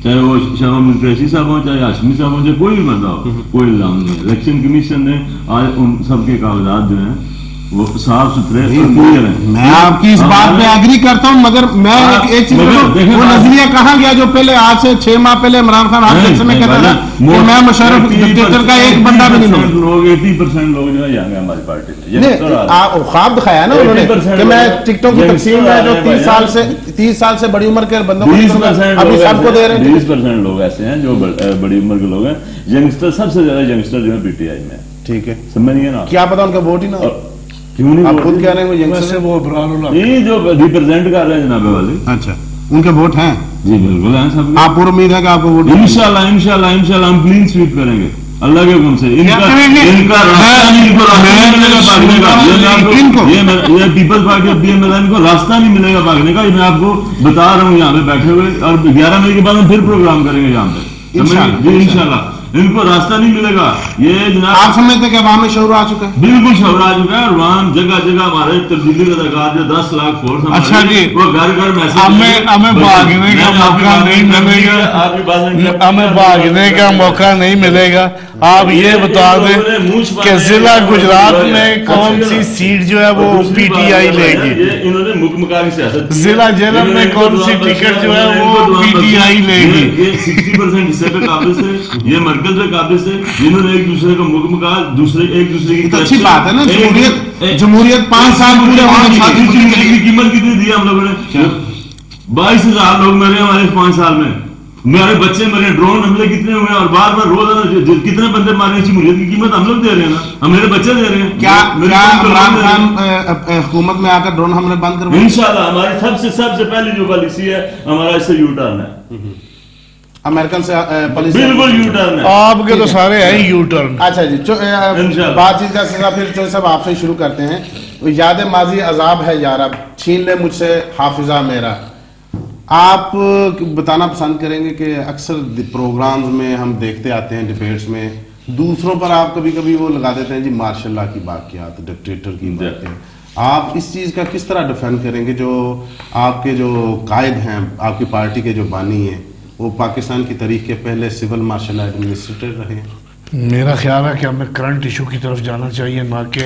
चाहे वो मोहम्मद कुरैशी साहब हो, चाहे हाशमी साहब हो, चाहे कोई भी बंदा हो, कोई इल्जाम नहीं। इलेक्शन कमीशन ने आज उन सबके कागजात जो हैं वो साफ सुथरे क्लियर है।
मैं आपकी इस बात पे एग्री करता हूँ, मगर मैं एक चीज, वो नजरिया कहाँ गया जो पहले आज से 6 माह पहले इमरान खान आपके समय कहता था कि मैं मुशर्रफ डिक्टेटर का एक बंदा भी नहीं
लोग 80% लोग जो है यहाँ हमारी पार्टी में
ख्वाब दिखाया ना उन्होंने कि मैं टिकटों की तकसीम में जो 30 साल से बड़ी उम्र के बंदों को अभी सबको दे रहे हैं।
20% लोग ऐसे हैं जो बड़ी उम्र के लोग हैं। यंगस्टर सबसे ज्यादा यंगस्टर जो है पीटीआई में।
ठीक है,
समझिए ना,
क्या पता उनका वोट ही ना,
क्यों नहीं?
आप खुद कह रहे हैं
वो
ये जो रिप्रेजेंट कर रहे हैं जनाबे वाले।
अच्छा, उनके वोट हैं
जी? बिल्कुल हैं सब।
आप पूरी उम्मीद है कि आपको वोट?
इंशाल्लाह इंशाल्लाह इंशाल्लाह हम क्लीन स्वीप करेंगे अल्लाह के हुक्म से। इनका रास्ता नहीं, ये पीपल्स पार्टी ऑफ पीएमएल इनको रास्ता नहीं मिलेगा भागने का। मैं आपको बता रहा हूँ यहाँ पे बैठे हुए, और 11 मई के बाद हम फिर प्रोग्राम करेंगे यहाँ पे जी इंशाल्लाह। इनको रास्ता नहीं मिलेगा। ये जनाब
आप समझते कि अवाम में शऊर आ चुका है?
बिल्कुल शऊर आ चुका है। और वहाँ जगह जगह हमारे तब्दीली का जो 10 लाख फोर्स,
अच्छा जी,
वो घर घर मैसेज,
हमें भागने का मौका नहीं मिलेगा, हमें भागने का मौका नहीं मिलेगा। आप ये बता दें कि जिला गुजरात में कौन सी सीट जो है वो पीटीआई लेगी?
इन्होंने मुकमकारी सियासत,
जिला जेलम में कौन सी टिकट जो है वो पीटीआई लेगी?
60% हिस्से पे काबिज है, ये मरकज पे काबिज है। इन्होंने एक दूसरे को मुकमका, दूसरे एक दूसरे की
अच्छी बात है ना। जमहूरियत 5 साल पूरे होने
की कीमत कितनी दी हम लोगों ने? 22,000 लोग मरे हमारे 5 साल में। मेरे बच्चे मरे, ड्रोन हमले कितने हुए, और बार बार रोजाना कितने बंदे मारे। जमहूरियत की कीमत हम लोग दे रहे हैं ना, हम मेरे बच्चे दे रहे हैं।
क्या इमरान खान हुकूमत में आकर ड्रोन हमले बंद करवाएंगे?
इंशाल्लाह हमारी सबसे पहली जो पॉलिसी है हमारा, इससे यू टर्न है।
अमेरिकन से पॉलिसी
बिल्कुल यू टर्न है।
आपके तो सारे हैं यू टर्न।
अच्छा जी, बातचीत का सिलसिला फिर जो सब आपसे शुरू करते हैं। याद माजी अजाब है यार, अब छीन ले मुझसे हाफिजा मेरा। आप बताना पसंद करेंगे कि अक्सर प्रोग्राम्स में हम देखते आते हैं, डिबेट्स में दूसरों पर आप कभी कभी वो लगा देते हैं जी मार्शल लॉ की बाकियात, डिक्टेटर की बातें। आप इस चीज़ का किस तरह डिफेंड करेंगे? जो आपके जो कायद हैं, आपकी पार्टी के जो बानी हैं, वो पाकिस्तान की तारीख के पहले सिविल मार्शल एडमिनिस्ट्रेटर रहे हैं।
मेरा ख्याल है कि हमें करंट इशू की तरफ जाना चाहिए, ना कि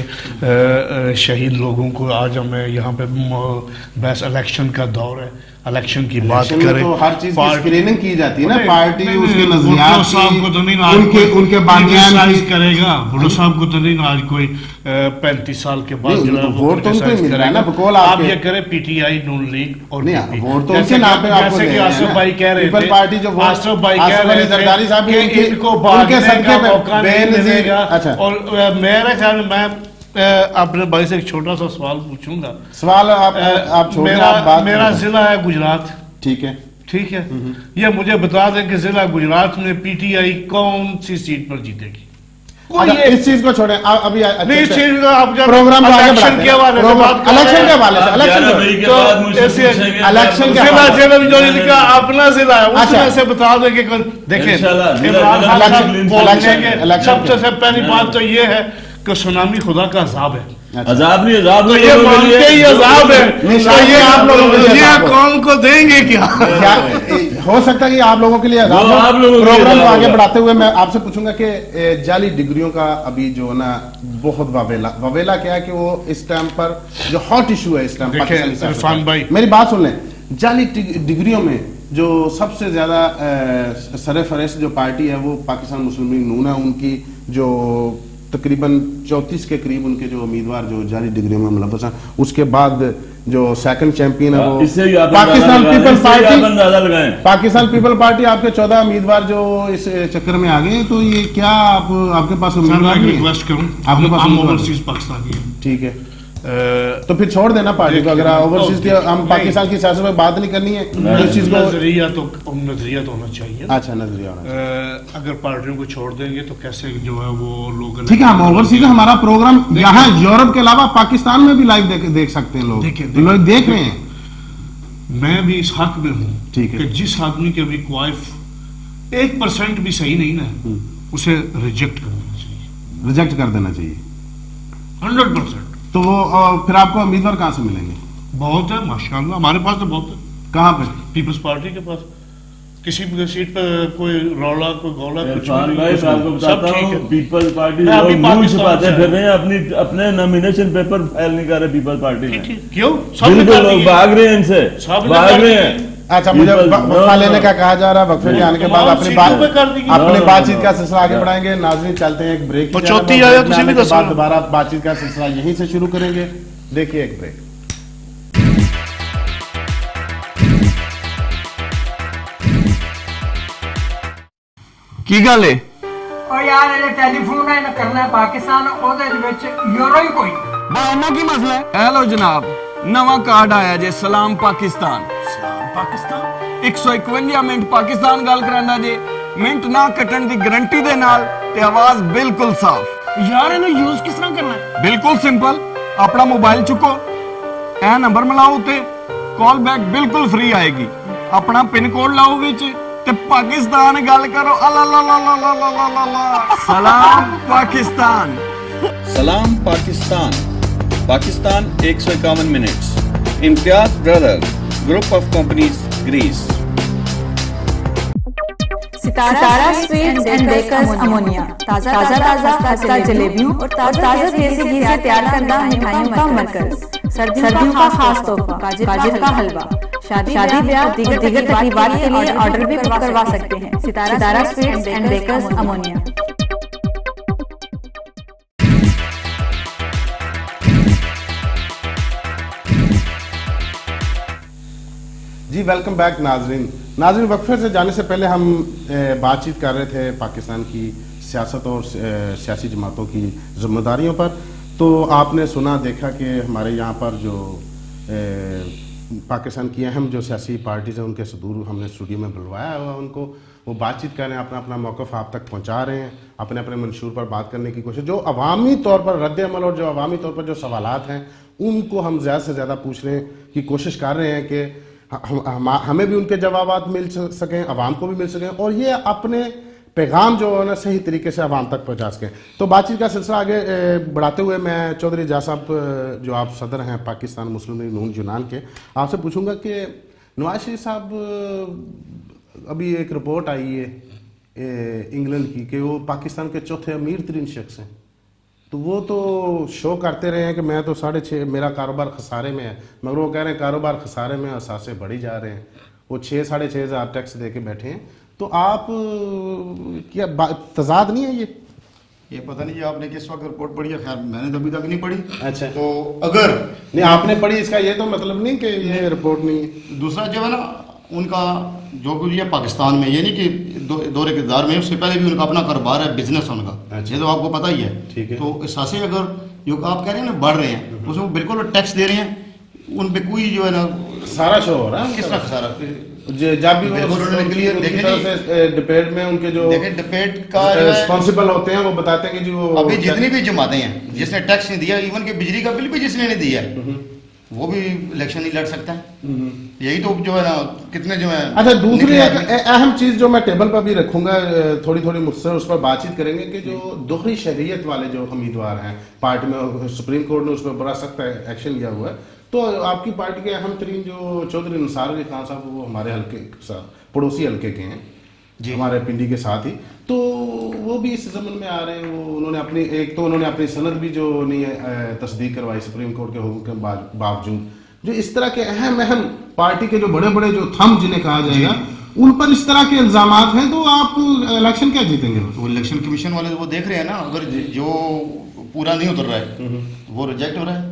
शहीद लोगों को। आज हमें यहाँ पे बस इलेक्शन का दौर है, इलेक्शन की बात करें
तो हर चीज की स्क्रीनिंग की जाती है ना, पार्टी उसके नजरियात साहब को तो नहीं उनके बानियान
करेगा। भुट्टो साहब को तो नहीं आज कोई 35 साल के बाद जो है
वोट तो उनको मिल रहा है ना। बकौल
आप ये करें पीटीआई नून लीग और
वोट तो उनके नाम पे आपको
जैसे कि आसफ भाई कह रहे थे,
पार्टी जो
आसफ भाई कह रहे
थे साहब
इनको उनके सदके पे मौका नहीं मिलेगा। और मेरे ख्याल में मैं अपने भाई से एक छोटा सा सवाल पूछूंगा।
सवाल आप
मेरा जिला है गुजरात,
ठीक है,
ठीक है। ये मुझे बता दें कि जिला गुजरात में पीटीआई कौन सी सीट पर जीतेगी?
इस चीज को छोड़ें अभी,
इस चीज का आप
प्रोग्राम
इलेक्शन के हवाले से बात,
इलेक्शन के हवाले से, इलेक्शन
जिला अपना जिला है, उसमें से बता दें कि देखिए सबसे पहली बात तो ये है कि सुनामी खुदा का अजाब है।
अजाब नहीं, अजाब
तो ये मानते ही अजाब है, ये आप लोगों के लिए कौन को देंगे? क्या
हो सकता है कि आप लोगों के लिए प्रोग्राम को आगे बढ़ाते हुए मैं आपसे पूछूंगा कि जाली डिग्रियों का अभी जो ना बहुत ववेला क्या है कि वो इस टाइम पर जो हॉट इशू है इस टाइम
इरफान भाई,
मेरी बात सुन लें। जाली डिग्रियों में जो सबसे ज्यादा सरफहरिस्त जो पार्टी है वो पाकिस्तान मुस्लिम लीग नून है। उनकी जो तकरीबन 34 के करीब उनके जो उम्मीदवार जो जाली डिग्रियों में मुलव्वस हैं, उसके बाद जो सेकंड चैंपियन है वो Pakistan people party, Pakistan people party आपके 14 उम्मीदवार जो इस चक्कर में आ गए। तो ये क्या आपके पास उम्मीदवार
रिक्वेस्ट करूं, आपके पास ओवरसीज पाकिस्तानी है, ठीक है,
तो फिर छोड़ देना पार्टी को। अगर ओवरसीज की हम पाकिस्तान की सियासत में बात नहीं करनी है तो इस चीज को
नजरिया तो होना चाहिए।
अच्छा, नजरिया होना चाहिए।
अगर पार्टियों को छोड़ देंगे तो कैसे जो है वो लोग,
ठीक है, हम ओवरसीज हमारा प्रोग्राम यहाँ यूरोप के अलावा पाकिस्तान में भी लाइव देख सकते हैं लोग, लोग देख रहे हैं।
मैं भी इस हक में हूँ,
ठीक है,
कि जिस आदमी के अभी क्वाइफ 1% भी सही नहीं ना, उसे रिजेक्ट कर देना चाहिए,
रिजेक्ट कर देना चाहिए
100%।
तो वो फिर आपको उम्मीदवार कहाँ से मिलेंगे?
बहुत है माशाल्लाह, हमारे पास तो बहुत है।
कहाँ पे?
पीपल्स पार्टी के पास, किसी भी सीट पर कोई रौला कोई गौला कुछ
भाई आपको बताता हूँ, पीपल्स पार्टी लोग छुपाते फिर रहे हैं, अपने नॉमिनेशन पेपर फाइल नहीं कर रहे पीपल्स पार्टी में।
क्यों?
बिल्कुल लोग भाग रहे हैं इनसे, भाग रहे हैं।
अच्छा, मुझे वक्फा लेने का कहा जा रहा है, वक्फे के आने के बाद अपनी बातचीत का सिलसिला आगे बढ़ाएंगे। नाज़रीन, चलते हैं एक ब्रेक, दोबारा बातचीत का सिलसिला यहीं से शुरू करेंगे। देखिए एक ब्रेक।
की गल है
और यार ये टेलीफोन है ना करना है पाकिस्तान ओदे विच यूरो ही कोई
बाना की मसला है। हेलो जनाब, नवा कार्ड आया जे सलाम पाकिस्तान। सलाम पाकिस्तान 151 मिनट पाकिस्तान गल करांदा जे, मिनट ना कटण दी गारंटी दे नाल ते आवाज बिल्कुल साफ।
यार इन्हें यूज किस तरह करना है?
बिल्कुल सिंपल, अपना मोबाइल चुको, ए नंबर मिलाओ ते कॉल बैक बिल्कुल फ्री आएगी। अपना पिन कोड लाओ विच ते पाकिस्तान गल करो। सलाम पाकिस्तान।
सलाम Pakistan. Pakistan 151 minutes. Imtiaz brother, group of companies, Greece.
Sitara sweets and bakers अमोनिया, ताजा खस्ता जलेबियों और ताजा देसी घी से तैयार करदा मिठाइयों का मरकज। सर्दियों का खास तोहफा गाजर का हलवा, शादी ब्याह दीगर तकरीबात के लिए ऑर्डर भी करवा सकते हैं। सितारा स्वीट्स एंड बेकर्स अमोनिया।
जी वेलकम बैक नाजरीन, वक्फे से जाने से पहले हम बातचीत कर रहे थे पाकिस्तान की सियासत और सियासी जमातों की जिम्मेदारियों पर। तो आपने सुना देखा कि हमारे यहाँ पर जो पाकिस्तान की अहम जो सियासी पार्टीज हैं उनके सदूर हमने स्टूडियो में बुलवाया हुआ, उनको वो बातचीत कर रहे हैं, अपना अपना मौक़िफ़ आप तक पहुँचा रहे हैं, अपने अपने मंशूर पर बात करने की कोशिश। जो अवामी तौर पर रद्द अमल और जो अवामी तौर पर जो सवालात हैं उनको हम ज़्यादा से ज़्यादा पूछने की कोशिश कर रहे हैं कि हमें भी उनके जवाब मिल सकें, अवाम को भी मिल सकें और ये अपने पैगाम जो है ना सही तरीके से अवाम तक पहुंचा सकें। तो बातचीत का सिलसिला आगे बढ़ाते हुए मैं चौधरी एजाज साहब जो आप सदर हैं पाकिस्तान मुस्लिम लीग नून यूनान के, आपसे पूछूंगा कि नवाज शरीफ साहब अभी एक रिपोर्ट आई है इंग्लैंड की कि वो पाकिस्तान के चौथे अमीर तरीन शख्स हैं। तो वो तो शो करते रहे हैं कि मैं तो 6.5 मेरा कारोबार खसारे में है, मगर वो कह रहे हैं कारोबार खसारे में असासे बढ़ी जा रहे हैं। वो 6-6.5 हज़ार टैक्स दे के बैठे हैं। तो आप क्या तजाद नहीं है
ये पता नहीं आपने किस वक्त रिपोर्ट पढ़ी है, खैर मैंने तो अभी तक नहीं पढ़ी।
अच्छा,
तो अगर
नहीं आपने पढ़ी इसका ये तो मतलब नहीं कि ये रिपोर्ट नहीं।
दूसरा जो है ना उनका जो कुछ ये पाकिस्तान में, ये नहीं कि दौरे किरदार में, उससे पहले भी उनका अपना कारोबार है, बिजनेस उनका। अच्छा, ये तो आपको पता ही है। ठीक है। तो एहसास अगर जो आप कह रहे हैं ना बढ़ रहे हैं, उसमें बिल्कुल टैक्स दे रहे हैं, उन पे कोई जो है ना
सारा शो हो रहा है।
किस तरह सारा
जब भी वो डिबेट में उनके जो
डिबेट का
रिस्पॉन्सिबल होते हैं वो बताते हैं कि जी वो
अभी जितनी भी जमातें हैं जिसने टैक्स नहीं दिया, इवन के बिजली का बिल भी जिसने नहीं दिया वो भी इलेक्शन नहीं लड़ सकता है। यही तो जो है ना कितने जो है। अच्छा, दूसरी
अहम चीज जो मैं टेबल पर भी रखूंगा, थोड़ी थोड़ी मुख्तसर उस पर बातचीत करेंगे कि जो दोहरी शरीयत वाले जो उम्मीदवार हैं पार्टी में, सुप्रीम कोर्ट ने उस पर बड़ा सख्त एक्शन लिया हुआ है। तो आपकी पार्टी के अहम तरीन जो चौधरी निसार अली खान साहब, वो हमारे हल्के पड़ोसी हल्के के हैं जी, हमारे पिंडी के साथ ही, तो वो भी इस जमन में आ रहे हैं। वो उन्होंने अपनी सनद भी जो नहीं है तस्दीक करवाई सुप्रीम कोर्ट के हुक्म के बावजूद। जो इस तरह के अहम पार्टी के जो बड़े बड़े जो थंब जिन्हें कहा जाएगा उन पर इस तरह के इल्जामात हैं, तो आप इलेक्शन क्या जीतेंगे?
तो इलेक्शन कमीशन वाले वो देख रहे हैं ना, अगर जो पूरा नहीं उतर रहा है वो रिजेक्ट हो रहा है।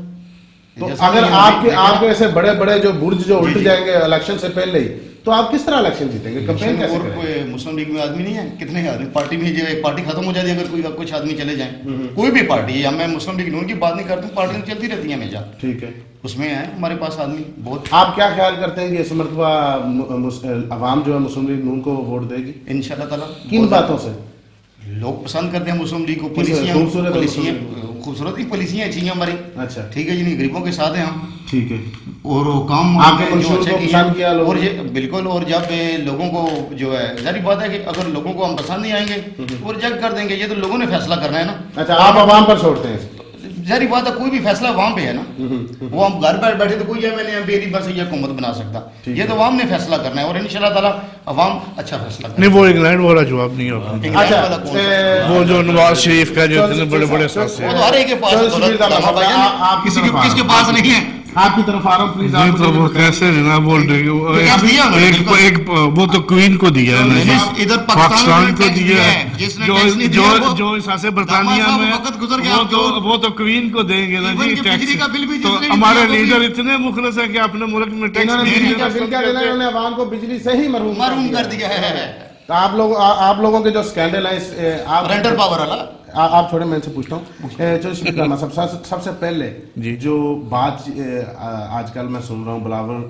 तो अगर आपके ऐसे बड़े बड़े जो बुर्ज जो उल्ट जाएंगे इलेक्शन से पहले ही, तो आप किस तरह इलेक्शन जीतेंगे? कैंपेन कैसे करेंगे?
कोई मुस्लिम लीग में आदमी नहीं है, कितने आदमी पार्टी में, जो पार्टी खत्म हो जाती है, अगर कुछ आदमी चले जाएं, कोई भी पार्टी है, मैं मुस्लिम लीग नून की बात नहीं करता हूँ, पार्टियां चलती रहती है हमेशा,
ठीक है,
उसमें है हमारे पास आदमी बहुत।
आप क्या ख्याल करते हैं कि इस मरतबा अवाम जो है मुस्लिम लीग नून को वोट देगी?
इंशाल्लाह ताला।
किन बातों से?
लोग पसंद करते हैं मुस्लिम लीग को, खूबसूरत ही पॉलिसियां अच्छी हैं हमारी।
अच्छा,
ठीक है जी, गरीबों के साथ हैं हम,
ठीक है,
और काम
आपके जो अच्छा किया
और ये बिल्कुल। और जब लोगों को जो है, जारी बात है कि अगर लोगों को हम पसंद नहीं आएंगे वो रिजेक्ट कर देंगे, ये तो लोगों ने फैसला करना है ना।
अच्छा, आप अवाम पर छोड़ते हैं?
जारी बात है, कोई भी फैसला वहां पे है ना, वो हम घर बैठ बैठे तो कोई एमएलए एमपी बस ये हुकूमत बना सकता, ये तो अवाम ने फैसला करना है, और इंशाल्लाह ताला अवाम अच्छा फैसला करेगी।
नहीं, वो इंग्लैंड वाला जवाब नहीं होगा। वो जो नवाज शरीफ का जो इतने बड़े बड़े
किसके पास नहीं है।
आपकी तरफ आ रहा हूँ प्लीज।
तो वो कैसे जनाब बोल रहे हो? एक वो तो क्वीन को दिया है ना जी, इधर पाकिस्तान को दिया है, जो इसासे बरतानिया में वो तो क्वीन को देंगे ना जी टैक्स। तो हमारे लीडर इतने मुखलस है कि अपने मुल्क में टैक्स
उन्होंने अवाम को बिजली से ही महरूम कर दिया है। तो आप लोगों के जो स्कैंडल है,
रेंटर पावर वाला,
आप छोड़े, मैं इनसे पूछता हूँ। सबसे पहले जो बात आजकल मैं सुन रहा हूँ, बिलावल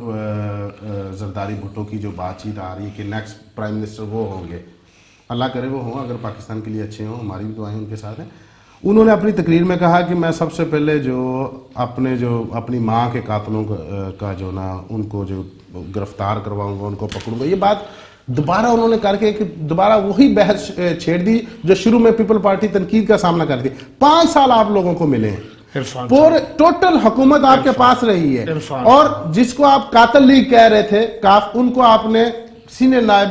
जरदारी भुट्टो की जो बातचीत आ रही है कि नेक्स्ट प्राइम मिनिस्टर वो होंगे, अल्लाह करे वो हों, अगर पाकिस्तान के लिए अच्छे हों, हमारी भी दुआएं उनके साथ हैं। उन्होंने अपनी तकरीर में कहा कि मैं सबसे पहले जो अपनी माँ के कातलों का जो ना, उनको जो गिरफ्तार करवाऊंगा, उनको पकड़ूंगा। ये बात दोबारा उन्होंने करके कि दोबारा वही बहस छेड़ दी जो शुरू में पीपल पार्टी तनकीद का सामना करती। 5 साल आप लोगों को मिले हैं, पूरे टोटल हुकूमत आपके पास रही है, और जिसको आप कातिल लीग कह रहे थे काफ, उनको आपने सीनियर नायब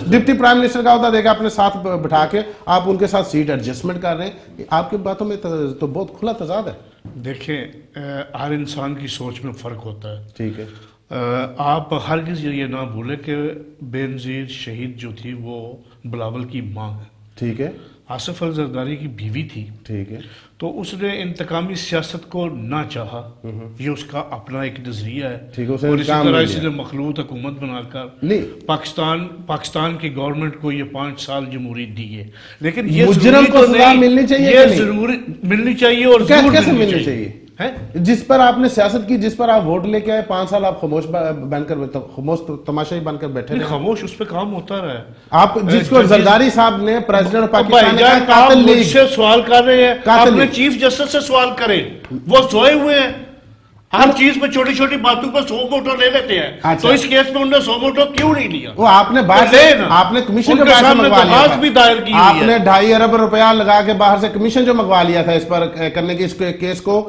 डिप्टी प्राइम मिनिस्टर का अहदा देकर अपने साथ बिठा के आप उनके साथ सीट एडजस्टमेंट कर रहे हैं। आपकी बातों में तो बहुत खुला तजाद है।
देखिए, हर इंसान की सोच में फर्क होता है,
ठीक है।
आप हर किसी ये ना भूले कि बेनज़ीर शहीद जो थी वो बिलावल की माँ है,
ठीक है,
आसिफ अल जरदारी की बीवी थी, ठीक है। तो उसने इंतकामी सियासत को ना चाहा, ये उसका अपना एक नजरिया है, ठीक है। और इसी तरह इसने मखलूत हुकूमत बनाकर पाकिस्तान की गवर्नमेंट को ये 5 साल जमहूरियत दी है, लेकिन ये
मुजरिम को सजा मिलनी चाहिए,
ये जरूरी मिलनी चाहिए, और
कैसे मिलनी चाहिए है? जिस पर आपने सियासत की, जिस पर आप वोट लेके आए, 5 साल आप खामोश बनकर खामोश तमाशाई बनकर बैठे,
खामोश उस पर काम होता रहा है।
आप जिसको जरदारी साहब ने प्रेसिडेंट पाकिस्तान
मुझसे सवाल कर रहे हैं, अपने चीफ जस्टिस से सवाल करें, वो सोए हुए हैं, हर चीज पे छोटी छोटी बातों पर 100 वोटो ले लेते हैं। अच्छा। तो इस केस में उन्होंने 100 वोटो क्यों नहीं लिया?
वो आपने बाहर से, आपने कमीशन के सामने मंगवा लिया था, भी दायर की आपने 2.5 अरब रुपया लगा के बाहर से कमीशन जो मंगवा लिया था इस पर करने की, इस केस को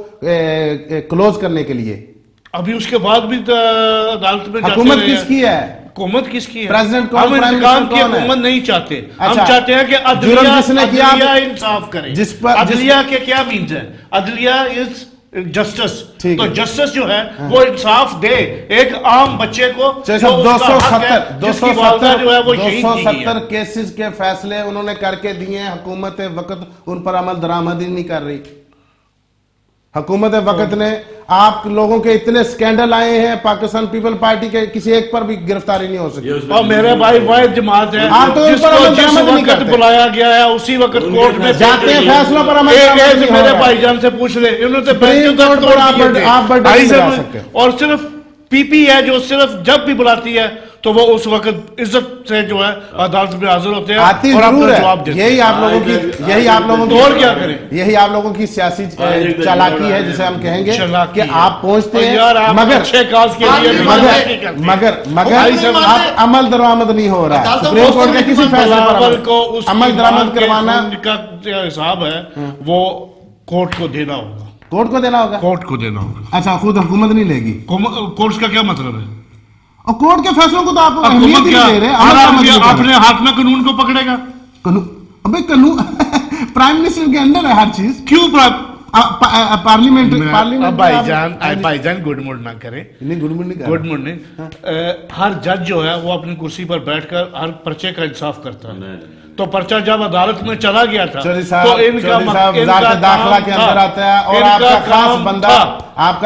क्लोज करने के लिए।
अभी उसके बाद भी अदालत में
हुकूमत किसकी है?
हुकूमत किसकी है?
प्रेसिडेंट
हम इंतकाम की हुकूमत नहीं चाहते। हम चाहते हैं कि अदलिया इंसाफ करे। अदलिया के क्या मीन्स है? अदलिया इज जस्टिस। तो जस्टिस जो है वो इंसाफ दे एक आम बच्चे को।
270 जो है वो 270 केसेस के फैसले उन्होंने करके दिए हैं, हुकूमत वक्त उन पर अमल दरामद ही नहीं कर रही। हुकूमत वक्त ने, आप लोगों के इतने स्कैंडल आए हैं, पाकिस्तान पीपल पार्टी के किसी एक पर भी गिरफ्तारी नहीं हो सकी।
और मेरे भाई वाहिद जमात है,
आप तो
जिस वक्त बुलाया गया है उसी वक्त कोर्ट में
जाते हैं, फैसलों पर
मेरे भाईजान से पूछ ले, इन्होंने और सिर्फ पीपी है जो सिर्फ जब भी बुलाती है तो वो उस वक्त इज्जत से जो है अदालत में हाजिर होते हैं और अपना जवाब देते हैं।
यही आप लोगों की
और क्या करें,
यही आप लोगों की सियासी चालाकी है जिसे हम कहेंगे कि आप पहुंचते हैं मगर आप अमल दरामद नहीं हो रहा है। सुप्रीम कोर्ट के किसी फैसले पर अमल दरामद करवाना
का हिसाब है वो कोर्ट को देना होगा,
कोर्ट को देना होगा,
कोर्ट को देना होगा।
अच्छा, खुद हुकूमत नहीं लेगी?
कोर्ट का क्या मतलब है?
और कोर्ट के फैसलों को तो आप अहमियत ही नहीं दे रहे।
अपने हाथ में कानून को पकड़ेगा?
अबे कानून प्राइम मिनिस्टर के अंडर है हर चीज।
क्यों
पार्लियामेंट
भाईजान गुड मूड ना करें,
गुड मूड नहीं।
हर जज जो है वो अपनी कुर्सी पर बैठकर हर पर्चे का इंसाफ करता है। तो पर्चा जब अदालत में चला गया था तो इनका
दाखिला के अंदर आता है और आपका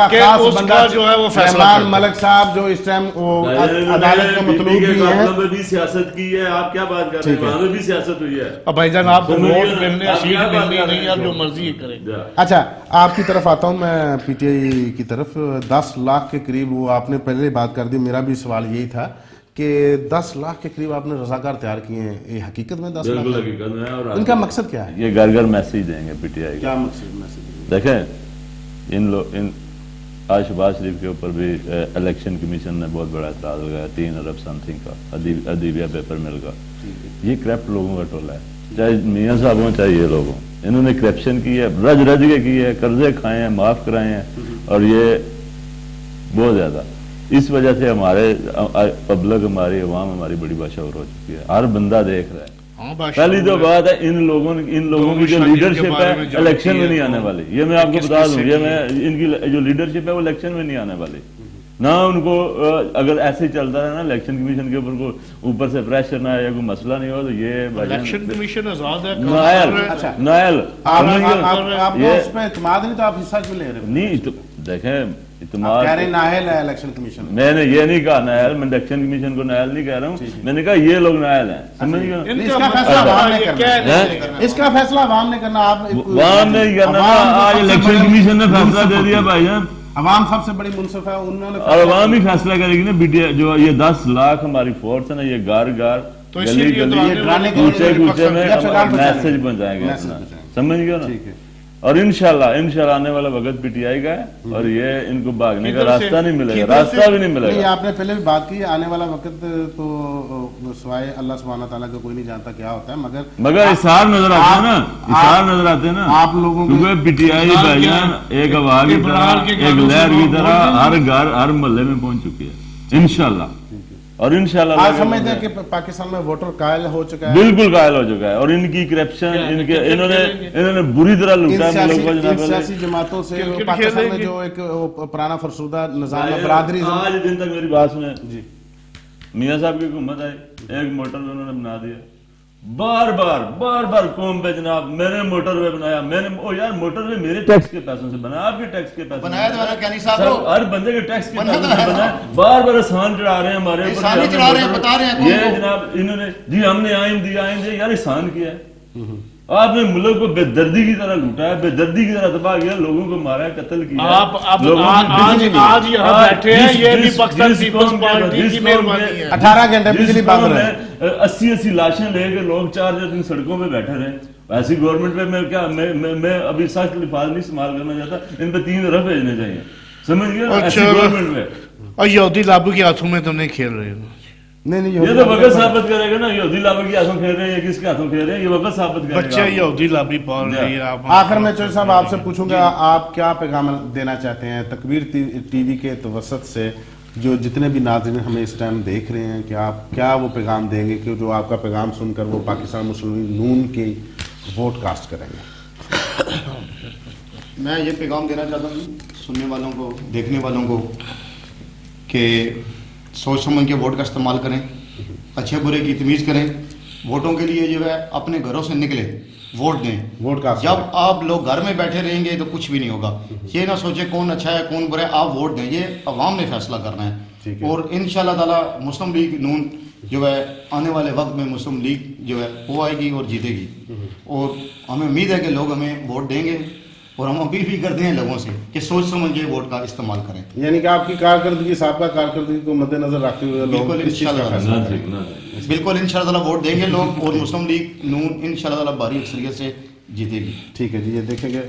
खास बंदा
जो है वो फैसला
मलिक साहब जो इस टाइम अदालत का मतलूब भी है,
भी सियासत की है। आप क्या बात कर रहे हैं, वहां पे भी सियासत हुई है।
अब भाईजान आपको वोट मिलने सीट मिलनी नहीं, आप जो मर्जी करें।
अच्छा, आपकी तरफ आता हूँ मैं, पीटीआई की तरफ। 10 लाख के करीब, वो आपने पहले बात कर दी, मेरा भी सवाल यही था कि 10 लाख के करीब आपने रजाकार तैयार किए हैं, ये हकीकत में 10 लाख
है? और
इनका मकसद क्या है?
ये घर घर मैसेज देंगे पीटीआई।
क्या मैसेज
देखें, इन आज शहबाज शरीफ के ऊपर भी इलेक्शन कमीशन ने बहुत बड़ा एतराज लगाया, 3 अरब समथिंग का अदीबिया पेपर मिल का। ये करप्ट लोगों का टोला है, चाहे मियाँ साहब हों चाहे ये लोग हों। इन्होंने करप्शन की है, रज रज के की है, कर्जे खाए हैं, माफ कराए हैं, और ये बहुत ज्यादा। इस वजह से हमारे पब्लिक, हमारी अवाम, हमारी बड़ी बाशऊर हो चुकी है। हर बंदा देख रहा है। पहली तो बात है, इन लोगों की जो लीडरशिप है इलेक्शन में नहीं आने वाली। ये मैं आपको बता दूं, ये मैं इनकी जो लीडरशिप है वो इलेक्शन में नहीं आने वाली ना। उनको अगर ऐसे ही चलता रहा ना, इलेक्शन कमीशन के ऊपर को ऊपर से प्रेशर ना आए, कोई मसला नहीं हो, तो ये
इलेक्शन कमीशन आजाद है।
नायल
आपको उस पे इत्मीनान नहीं, तो आप हिस्सा क्यों ले रहे हो?
नहीं तो देखें,
नायल है इलेक्शन कमीशन।
मैंने ये नहीं कहा नायल, मैं इलेक्शन कमीशन को नायल नहीं कह रहा हूँ, मैंने कहा ये लोग नायल हैं। समझ गए?
इसका फैसला आवाम ने करना, इसका फैसला आवाम ने करना। आप
आवाम ने करना, आज इलेक्शन कमीशन ने फैसला दे दिया भाईजान।
अवाम सबसे बड़ी मुनसिफ है, उन्होंने,
और अवाम ही फैसला करेगी ना। बीटीआई जो ये 10 लाख हमारी फोर्स है ना, ये गार गार गली गली कूचे कूचे में मैसेज पहुंचाएंगे, समझ गए ना। और इंशाल्लाह आने वाला वक्त पीटीआई का है, और ये इनको भागने का रास्ता नहीं मिलेगा, रास्ता भी नहीं मिलेगा।
आपने पहले भी बात की, आने वाला वक्त तो सिवाय अल्लाह सुब्हानहू तआला का कोई नहीं जानता क्या होता है,
मगर इशार नजर आते हैं ना, इशार नजर आते हैं ना
आप लोगों
को। पीटीआई भाईजान एक हवा की तरह, एक लहर की तरह हर घर हर मोहल्ले में पहुंच चुकी है इंशाल्लाह। और इंशाल्लाह
आज समझते हैं कि पाकिस्तान में वोटर कायल हो चुका है,
बिल्कुल कायल हो चुका है। और इनकी करप्शन, इन्होंने बुरी तरह लूटा है मुल्क को।
सियासी जमातों से पाकिस्तान में जो एक पुराना फरसुदा निजाम है, बरादरी।
आज दिन तक मेरी बात सुने जी, मियाँ साहब की हुकूमत आई, एक मोटर उन्होंने बना दिया, बार बार कौम पे जनाब मैंने मोटरवे बनाया, मैंने ओ यार मोटरवे मेरे टैक्स के पैसों से बना, आपके टैक्स के पैसे
बनाया तो क्या नहीं साहब,
हर बंदे के टैक्स के पैसों से बनाया। बार आसान चढ़ा रहे हैं हमारे ऊपर,
बता रहे हैं
ये जनाब इन्होंने जी हमने आइन दिया यार आसान किया है। आपने मुल्क को बेदर्दी की तरह लूटा है, बेदर्दी की तरह तबाह किया, लोगों को मारा है, कत्ल किया।
आज यहाँ बैठे हैं, ये भी पाकिस्तान पीपल्स पार्टी की मेहरबानी है।
18 घंटे बिजली बंद है,
80 लाशें लेकर लोग 4 दिन सड़कों पे बैठे रहे। ऐसी गवर्नमेंट पे मैं अभी सख्त लिफाज नहीं इस्तेमाल करना चाहता, इन पे 3 अरब भेजने चाहिए, समझ गए? ऐसी गवर्नमेंट में
और यहूदी लाबू के हाथों में तुमने खेल रहे हो।
नहीं
ये तो वक्त साबित करेगा ना, यहूदी लाबी के हाथों खेल रहे हैं, किसके हाथों खेल रहे हैं, ये वक्त साबित करेगा।
बच्चे यहूदी लाबी पाल रही है।
आखिर में चौधरी साहब आपसे पूछूंगा, आप क्या पैगाम देना चाहते हैं तकबीर टीवी के तवसत से, जो जितने भी नाज़रीन हमें इस टाइम देख रहे हैं, कि आप क्या वो पैगाम देंगे कि जो आपका पैगाम सुनकर वो पाकिस्तान मुस्लिम नून के वोट कास्ट करेंगे?
मैं ये पैगाम देना चाहता हूँ सुनने वालों को, देखने वालों को, कि सोच समझ के वोट का इस्तेमाल करें, अच्छे बुरे की तमीज़ करें। वोटों के लिए जो है अपने घरों से निकले, वोट दें।
वोट का
जब आप लोग घर में बैठे रहेंगे तो कुछ भी नहीं होगा। ये ना सोचे कौन अच्छा है कौन बुरा है, आप वोट दें, ये अवाम ने फैसला करना है। और इंशाल्लाह ताला मुस्लिम लीग नून जो है आने वाले वक्त में मुस्लिम लीग जो है वो आएगी और जीतेगी। और हमें उम्मीद है कि लोग हमें वोट देंगे, और हम अपील भी करते हैं लोगों से कि सोच समझ के वोट का इस्तेमाल करें।
यानी कि आपकी कारकर्दगी, साबका कारकर्दगी को मद्देनजर रखते हुए
बिल्कुल इंशाल्लाह वोट देंगे लोग, और मुस्लिम लीग नून इंशाल्लाह भारी अक्सरियत से जीतेगी।
ठीक है जी, ये देखेंगे।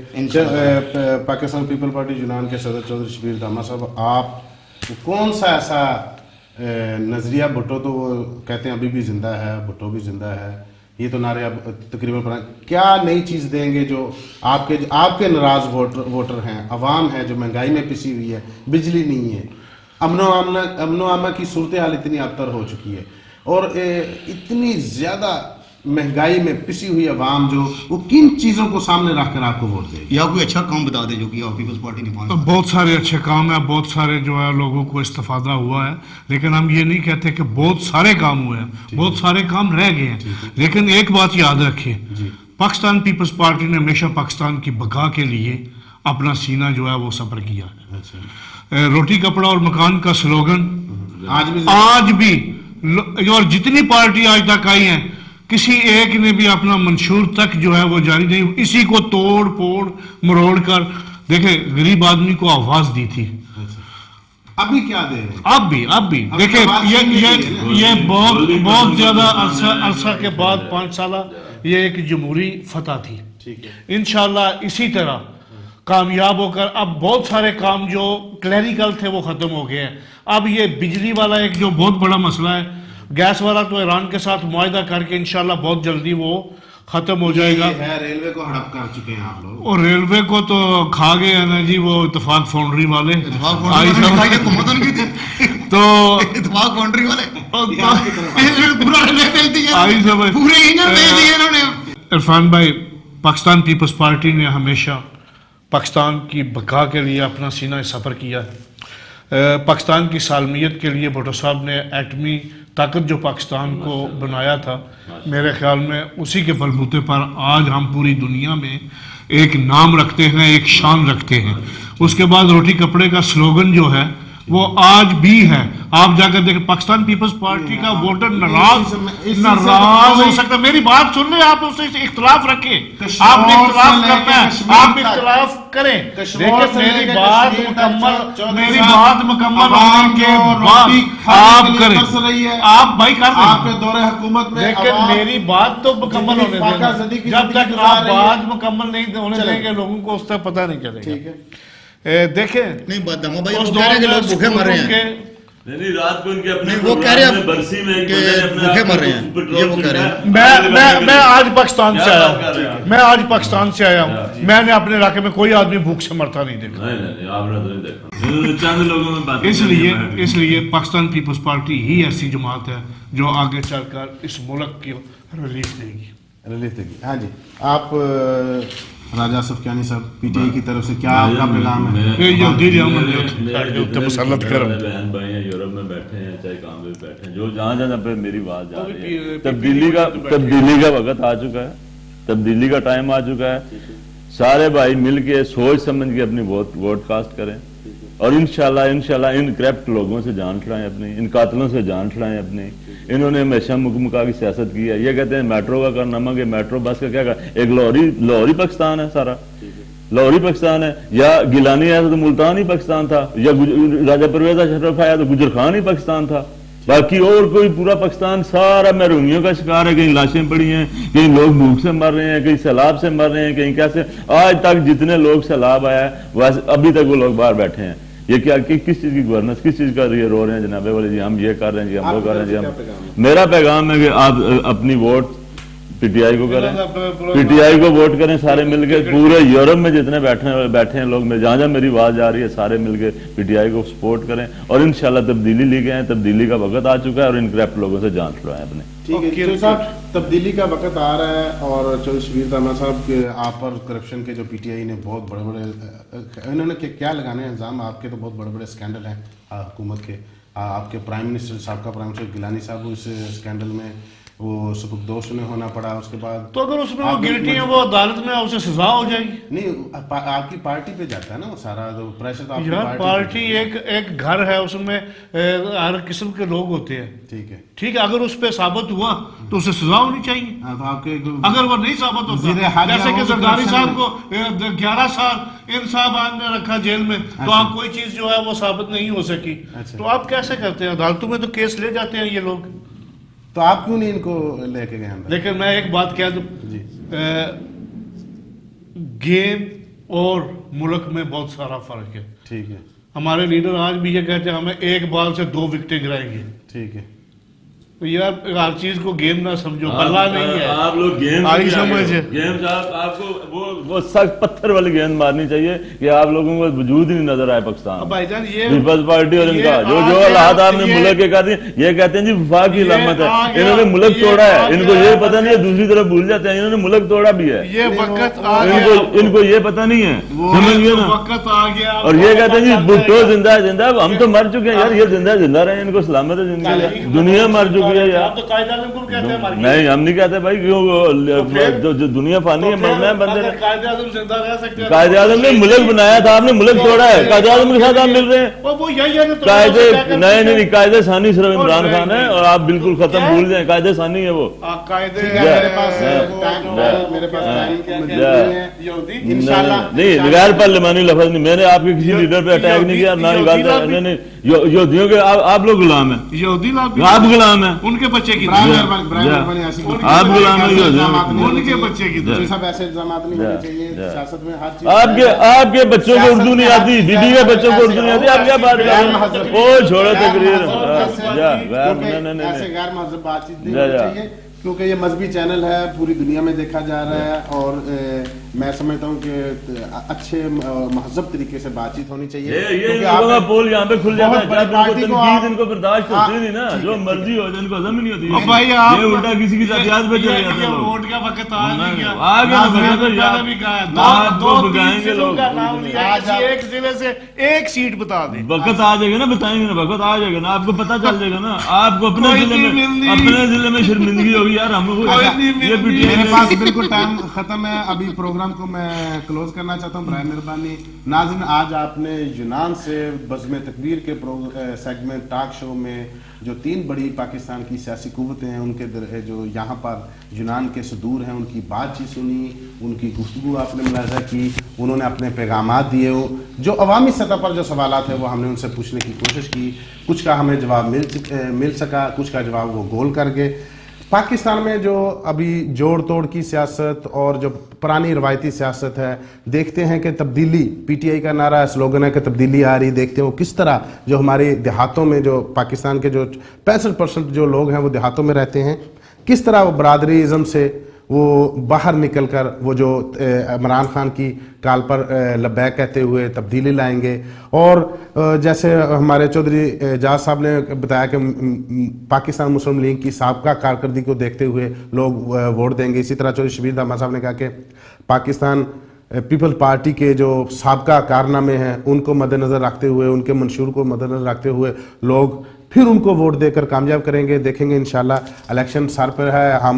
पाकिस्तान पीपल पार्टी यूनान के सदर चौधरी शबीर दामा साहब, आप कौन सा ऐसा नजरिया, भुट्टो तो वो कहते हैं अभी भी जिंदा है, भुट्टो भी जिंदा है, ये तो नारे अब तकरीबन, क्या नई चीज़ देंगे जो आपके नाराज वोटर हैं, अवाम है जो महंगाई में पिसी हुई है, बिजली नहीं है, अमनो आमा की सूरत हाल इतनी अबतर हो चुकी है, और इतनी ज़्यादा महंगाई में पिसी हुई आवाम जो वो किन चीजों को सामने रखकर आपको वोट देगी?
या कोई अच्छा काम बता दे जो कि पीपल्स पार्टी ने
तो बहुत सारे अच्छे काम है, बहुत सारे जो है लोगों को इस्तेफादा हुआ है, लेकिन हम ये नहीं कहते कि बहुत सारे काम हुए हैं, बहुत सारे काम रह गए हैं। लेकिन एक बात याद रखिए, पाकिस्तान पीपल्स पार्टी ने हमेशा पाकिस्तान की बका के लिए अपना सीना जो है वो सफर किया है। रोटी कपड़ा और मकान का स्लोगन आज भी और जितनी पार्टी आज तक आई है किसी एक ने भी अपना मंशूर तक जो है वो जारी नहीं, इसी को तोड़ फोड़ मरोड़ कर देखे गरीब आदमी को आवाज दी थी।
अभी क्या दे रहे हैं?
अब भी देखिए ये बहुत ज्यादा अरसा के बाद 5 साल ये एक जमहूरी फतह थी। इंशाल्लाह इसी तरह कामयाब होकर अब बहुत सारे काम जो क्लैरिकल थे वो खत्म हो गए हैं। अब ये बिजली वाला एक जो बहुत बड़ा मसला है, गैस वाला तो ईरान के साथ मुआहदा करके इंशाल्लाह बहुत जल्दी वो खत्म हो जाएगा।
है रेलवे को हड़प कर चुके हैं आप लोग,
और रेलवे को तो खा गए हैं ना जी वो इत्तेफाक फाउंड्री वाले। तो
इत्तेफाक फाउंड्री वाले
इरफान भाई, पाकिस्तान पीपल्स पार्टी ने हमेशा पाकिस्तान की बका के लिए अपना सीना सफर किया है। पाकिस्तान की सालमियत के लिए भुट्टो साहब ने एटमी ताकत जो पाकिस्तान को बनाया था, मेरे ख्याल में उसी के बलबूते पर आज हम पूरी दुनिया में एक नाम रखते हैं, एक शान रखते हैं। उसके बाद रोटी कपड़े का स्लोगन जो है वो आज भी है। आप जाकर देखें, पाकिस्तान पीपल्स पार्टी का वोटर नाराज हो सकता है। मेरी बात सुन ले, आप उससे इख्तलाफ रखें, आप इख्तलाफ करते हैं, आप इख्तलाफ करें। देखिए मेरी बात मुकम्मल होने के बाद आप करें, आप भाई कर दें
आपके दौरे हुकूमत में।
लेकिन मेरी बात तो मुकम्मल होने दें, जब तक आप बात मुकम्मल नहीं होने देंगे लोगों को उस तक पता नहीं चलेगा। देखें
नहीं दमा भाई वो कह रहे हैं कि लोग भूखे मर रहे हैं।
नहीं रात को इनके अपने
वो कह रहे हैं
बरसी में
भूखे मर रहे हैं, ये वो कह रहे हैं।
मैं आज पाकिस्तान से आया हूँ, मैं आज पाकिस्तान से आया हूँ, मैंने अपने इलाके में कोई आदमी भूख से मरता नहीं देखा।
चंद लोगों में बात
इसलिए पाकिस्तान पीपल्स पार्टी ही ऐसी जमात है जो आगे चलकर इस मुल्क की रिलीफ देगी।
हाँ जी, आप राजा सफियानी साहब पीटीआई की तरफ से क्या आपका पैगाम है?
बहन भाई हैं, यूरोप में बैठे हैं, चाहे काम में बैठे हैं, जो जहाँ पे मेरी बात जा रही है, तब्दीली का वक्त आ चुका है, तब्दीली का टाइम आ चुका है। सारे भाई मिल के सोच समझ के अपनी वोट कास्ट करें और इंशाल्लाह इन करप्ट लोगों से जान छुड़ाएं अपनी, इन कातलों से जान छुड़ाएं अपनी। इन्होंने हमेशा मुकम्मका की सियासत की है। ये कहते हैं मेट्रो का कारनामा, के मेट्रो बस का क्या कर, एक लाहौरी पाकिस्तान है, सारा लाहौरी पाकिस्तान है, या गिलानी आया तो मुल्तान ही पाकिस्तान था, या राजा परवेज अशरफ आया तो गुजर खान ही पाकिस्तान था। बाकी और कोई पूरा पाकिस्तान सारा महरूमियों का शिकार है। कहीं लाशें पड़ी हैं, कहीं लोग भूख से मर रहे हैं, कहीं सैलाब से मर रहे हैं, कहीं कैसे। आज तक जितने लोग सैलाब आया है वैसे अभी तक वो लोग बाहर बैठे हैं। ये क्या किस चीज की गवर्नेंस, किस चीज का ये रो रहे हैं जनाबे वाले जी, हम ये कर रहे हैं जी, हम वो कर रहे हैं जी। हम मेरा पैगाम है कि आप अपनी वोट पीटीआई को करें, पीटीआई को वोट करें सारे मिलके। पूरे यूरोप में जितने बैठे हैं लोग, जहां जहां मेरी आवाज आ रही है, सारे मिलके पीटीआई को सपोर्ट करें और इंशाल्लाह तब्दीली लेके आए। तब्दीली का वक्त आ चुका है और इन करप्ट लोगों से जान छुड़ाएं अपने।
ठीक है साहब, तब्दीली का वक्त आ रहा है और चौधरी शबीर तामा साहब आप पर करप्शन के जो पीटीआई ने बहुत बड़े इन्होंने क्या लगाने इल्जाम, आपके तो बहुत बड़े स्कैंडल हैं हुकूमत के। आपके प्राइम मिनिस्टर साहब का प्राइम मिनिस्टर गिलानी साहब इस स्कैंडल में वो सुपुर्दोश उन्हें होना पड़ा। उसके बाद
तो अगर उसमें वो गिल्टी है वो अदालत में उसे सजा हो जाएगी।
नहीं, आपकी पार्टी पे जाता है ना वो सारा तो प्रेशर तो
आपकी पार्टी एक घर है, उसमें हर किस्म के लोग होते हैं। ठीक है, अगर उस पे साबित हुआ तो उसे सजा होनी चाहिए। अगर वो नहीं साबित होता, जैसे कि जरदारी साहब को 11 साल इन साहब ने रखा जेल में, तो आप कोई चीज जो है वो साबित नहीं हो सकी, तो आप कैसे करते हैं? अदालतों में तो केस ले जाते हैं ये लोग,
तो आप क्यों नहीं इनको लेके गए अंदर?
लेकिन मैं एक बात कह दूं, गेम और मुल्क में बहुत सारा फर्क है।
ठीक है,
हमारे लीडर आज भी ये कहते हैं हमें एक बॉल से 2 विकेटें गिराएंगे।
ठीक है,
यार हर चीज को गेम ना समझो, बल्ला नहीं है।
आप लोग गेम
समझे,
गेम आपको वो सख्त पत्थर वाली गेंद मारनी चाहिए कि आप लोगों को वजूद ही नहीं नजर आए पाकिस्तान।
भाईजान ये
पीपल्स पार्टी और इनका जो हालात आपने मुल्क के कर दिए, ये कहते हैं जी वफाक की अलामत है। इन्होंने मुल्क तोड़ा है, इनको ये पता नहीं है, दूसरी तरफ भूल जाते हैं इन्होंने मुल्क तोड़ा भी है।
ये वक्त
इनको ये पता नहीं है, समझ गए ना।
वक्त आ गया
और ये कहते हैं जी भुट्टो जिंदा है, जिंदा हम तो मर चुके हैं यार, ये जिंदा रहे, इनको सलामत है जिंदगी, दुनिया मर चुकी है यार। नहीं हम नहीं कहते भाई, क्यों जो दुनिया फानी है, मरना है बंदे ने। कायदे आज़म ने मुल्क बनाया था, आपने मुल्क तोड़ा है। कायदे आज़म के साथ आप मिल रहे हैं। कायदे नहीं, कायदे सानी सिर्फ इमरान खान है और आप बिल्कुल खत्म भूल जाए, कायदे सानी है वो। नहीं गैर पार्लिमानी लफ्ज नहीं, मैंने आपके किसी लीडर पे अटैक नहीं किया, ना यहूदियों के आप लोग गुलाम है, आप गुलाम है उनके बच्चे की, आप गुलाम है उनके बच्चे की। आपके बच्चों को उर्दू नहीं आती, बीबी के बच्चों को उर्दू नहीं आती, आप क्या बात कर रहे हैं? ओ छोड़ो तकरीर,
गैर महज़ब बातचीत नहीं होनी चाहिए, क्योंकि ये मजहबी चैनल है, पूरी दुनिया में देखा जा रहा है। और मैं समझता हूँ कि अच्छे महज़ब तरीके से बातचीत होनी चाहिए।
ये पोल यहाँ पे खुल जाता है, इनको बर्दाश्त होती नहीं ना, जो मर्जी हो जाए इनको हजम नहीं होती।
भाई
ये उल्टा किसी की जातियात पे चले जाते हैं।
वोट का वक्त आ गया, एक जिले से एक सीट बता दे,
वक्त आ जाएगा ना, बताएंगे ना, वक्त आ जाएगा ना, आपको पता चल जाएगा ना। आपको अपने जिले में शर्मिंदगी होगी यार, हम लोग
मेरे पास बिल्कुल टाइम खत्म है, अभी प्रोग्राम को मैं क्लोज करना चाहता हूँ, बराए मेहरबानी। नाज़रीन, आज आपने यूनान से बज़्म तकबीर के सेगमेंट टॉक शो में जो 3 बड़ी पाकिस्तान की सियासी कुव्वतें हैं उनके जो यहाँ पर यूनान के सुदूर हैं उनकी बातचीत सुनी, उनकी गुफ्तगू आपने मुलाज़ा की, उन्होंने अपने पैगामात दिए, जो अवामी सतह पर जो सवालात हैं वो हमने उनसे पूछने की कोशिश की। कुछ का हमें जवाब मिल सका, कुछ का जवाब वो गोल कर गए। पाकिस्तान में जो अभी जोड़ तोड़ की सियासत और जो पुरानी रवायती सियासत है, देखते हैं कि तब्दीली, पीटीआई का नारा है, स्लोगन है कि तब्दीली आ रही। देखते हैं वो किस तरह जो हमारे देहातों में, जो पाकिस्तान के जो 65% जो लोग हैं वो देहातों में रहते हैं, किस तरह वो बरादरीज़म से वो बाहर निकलकर वो जो इमरान खान की काल पर लब्बैक कहते हुए तब्दीली लाएंगे। और जैसे हमारे चौधरी एजाज साहब ने बताया कि पाकिस्तान मुस्लिम लीग की साबका कारकर्दगी को देखते हुए लोग वोट देंगे। इसी तरह चौधरी शबीर दामा साहब ने कहा कि पाकिस्तान पीपल्स पार्टी के जो साबका कारनामे हैं उनको मद्देनज़र रखते हुए, उनके मंशूर को मद्देनज़र रखते हुए लोग फिर उनको वोट देकर कामयाब करेंगे। देखेंगे इंशाल्लाह। इलेक्शन सर पर है, हम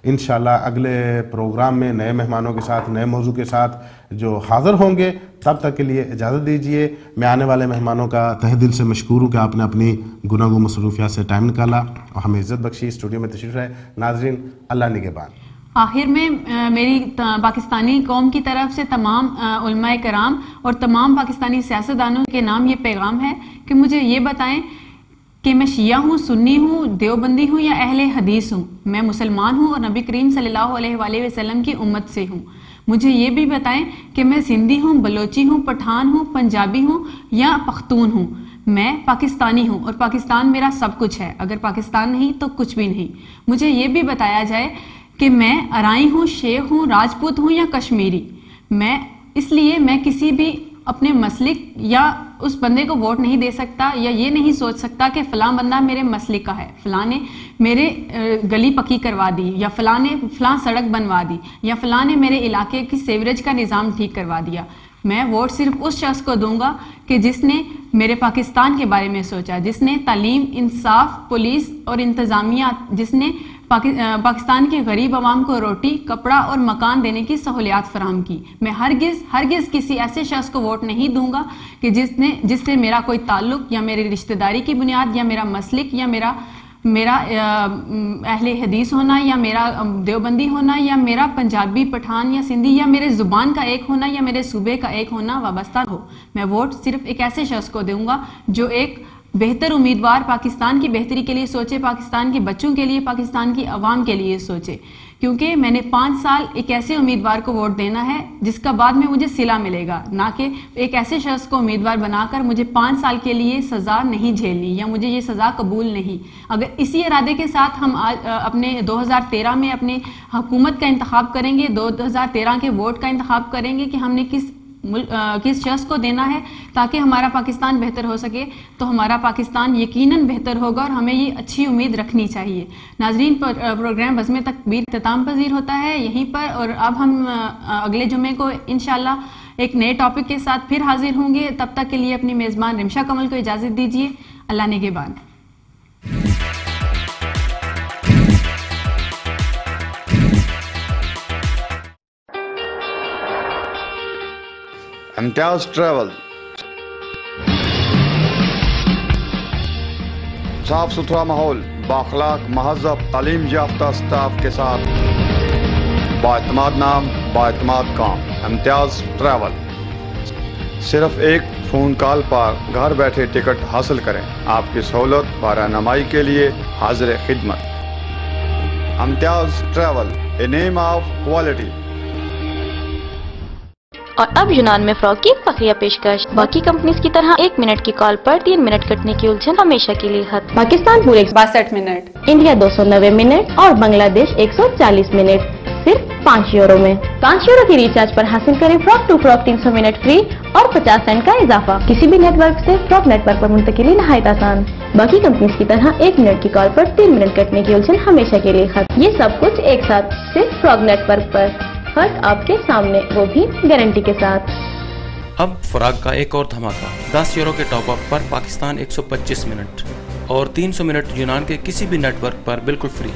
इंशाल्लाह अगले प्रोग्राम में नए मेहमानों के साथ, नए मौजू के साथ जो हाज़िर होंगे। तब तक के लिए इजाज़त दीजिए। मैं आने वाले मेहमानों का तहे दिल से मशकूर हूँ कि आपने अपनी गुनाह मसरूफियात से टाइम निकाला और हमें इज़्ज़त बख्शी, स्टूडियो में तशरीफ़ है। नाज़रीन, अल्लाह निगहबान।
आखिर में मेरी पाकिस्तानी कौम की तरफ से तमाम उलमाए कराम और तमाम पाकिस्तानी सियासतदानों के नाम ये पैगाम है कि मुझे ये बताएं कि मैं शिया हूँ, सुन्नी हूँ, देवबंदी हूँ या अहले हदीस हूँ। मैं मुसलमान हूँ और नबी करीम सल्लल्लाहु अलैहि वसल्लम की उम्मत से हूँ। मुझे ये भी बताएं कि मैं सिंधी हूँ, बलोची हूँ, पठान हूँ, पंजाबी हूँ या पख्तून हूँ। मैं पाकिस्तानी हूँ और पाकिस्तान मेरा सब कुछ है। अगर पाकिस्तान नहीं तो कुछ भी नहीं। मुझे ये भी बताया जाए कि मैं अराई हूँ, शेख हूँ, राजपूत हूँ या कश्मीरी। इसलिए मैं किसी भी अपने मसलिक या उस बंदे को वोट नहीं दे सकता या ये नहीं सोच सकता कि फलां बंदा मेरे मसलिक का है, फलां ने मेरे गली पक्की करवा दी या फलां ने फलां सड़क बनवा दी या फलां ने मेरे इलाके की सीवरेज का निज़ाम ठीक करवा दिया। मैं वोट सिर्फ उस शख्स को दूंगा कि जिसने मेरे पाकिस्तान के बारे में सोचा, जिसने तालीम, इंसाफ, पुलिस और इंतज़ामिया, जिसने पाकिस्तान के गरीब आवाम को रोटी, कपड़ा और मकान देने की सहूलियात फराहम की। मैं हरगिज़ किसी ऐसे शख्स को वोट नहीं दूंगा कि जिससे मेरा कोई ताल्लुक या मेरी रिश्तेदारी की बुनियाद या मेरा मसलिक या मेरा अहले हदीस होना या मेरा देवबंदी होना या मेरा पंजाबी, पठान या सिंधी या मेरे ज़ुबान का एक होना या मेरे सूबे का एक होना वाबस्ता हो। मैं वोट सिर्फ एक ऐसे शख्स को दूंगा जो एक बेहतर उम्मीदवार, पाकिस्तान की बेहतरी के लिए सोचे, पाकिस्तान के बच्चों के लिए, पाकिस्तान की अवाम के लिए सोचे। क्योंकि मैंने 5 साल एक ऐसे उम्मीदवार को वोट देना है जिसका बाद में मुझे सिला मिलेगा, ना कि एक ऐसे शख्स को उम्मीदवार बनाकर मुझे 5 साल के लिए सज़ा नहीं झेलनी या मुझे ये सज़ा कबूल नहीं। अगर इसी इरादे के साथ हम आज अपने 2013 में अपने हुकूमत का इंतखाब करेंगे, 2013 के वोट का इंतखाब करेंगे कि हमने किस शख्स को देना है ताकि हमारा पाकिस्तान बेहतर हो सके, तो हमारा पाकिस्तान यकीनन बेहतर होगा और हमें ये अच्छी उम्मीद रखनी चाहिए। नाजरीन, प्रोग्राम बज़्म तकबीर इख्तिताम पजीर होता है यहीं पर, और अब हम अगले जुमे को इंशाल्लाह एक नए टॉपिक के साथ फिर हाजिर होंगे। तब तक के लिए अपनी मेज़बान रिमशा कमल को इजाज़त दीजिए। अल्लाह निगहबान।
इम्तियाज ट्रैवल साफ सुथरा माहौल, बाखलाक महज़ब तालीम याफ्ता स्टाफ के साथ बाएतमाद नाम बाएतमाद काम। इम्तियाज ट्रैवल, सिर्फ एक फ़ोन कॉल पर घर बैठे टिकट हासिल करें। आपकी सहूलत व रहनुमाई के लिए हाजिर खिदमत। Imtiaz travel, a name of quality.
और अब यूनान में फ्रॉक की बखिया पेशकश। बाकी कंपनीज की तरह 1 मिनट की कॉल पर 3 मिनट कटने की उलझन हमेशा के लिए खत्म।
पाकिस्तान पूरे
62 मिनट,
इंडिया 290 मिनट और बांग्लादेश 140 मिनट सिर्फ 5 यूरो में। 5 यूरो की रिचार्ज पर हासिल करें frock to frock 300 minute free और 50 सेंट का इजाफा। किसी भी नेटवर्क से फ्रॉक नेटवर्क पर मुंतकिली नहायत आसान। बाकी कंपनीज की तरह 1 मिनट की कॉल पर 3 मिनट कटने की उलझन हमेशा के लिए खत्म। ये सब कुछ एक साथ सिर्फ फ्रॉक नेटवर्क पर, फर्क आपके सामने, वो भी गारंटी के साथ।
अब फराग का एक और धमाका। 10 यूरो के टॉप अप पर पाकिस्तान 125 मिनट और 300 मिनट यूनान के किसी भी नेटवर्क पर बिल्कुल फ्री।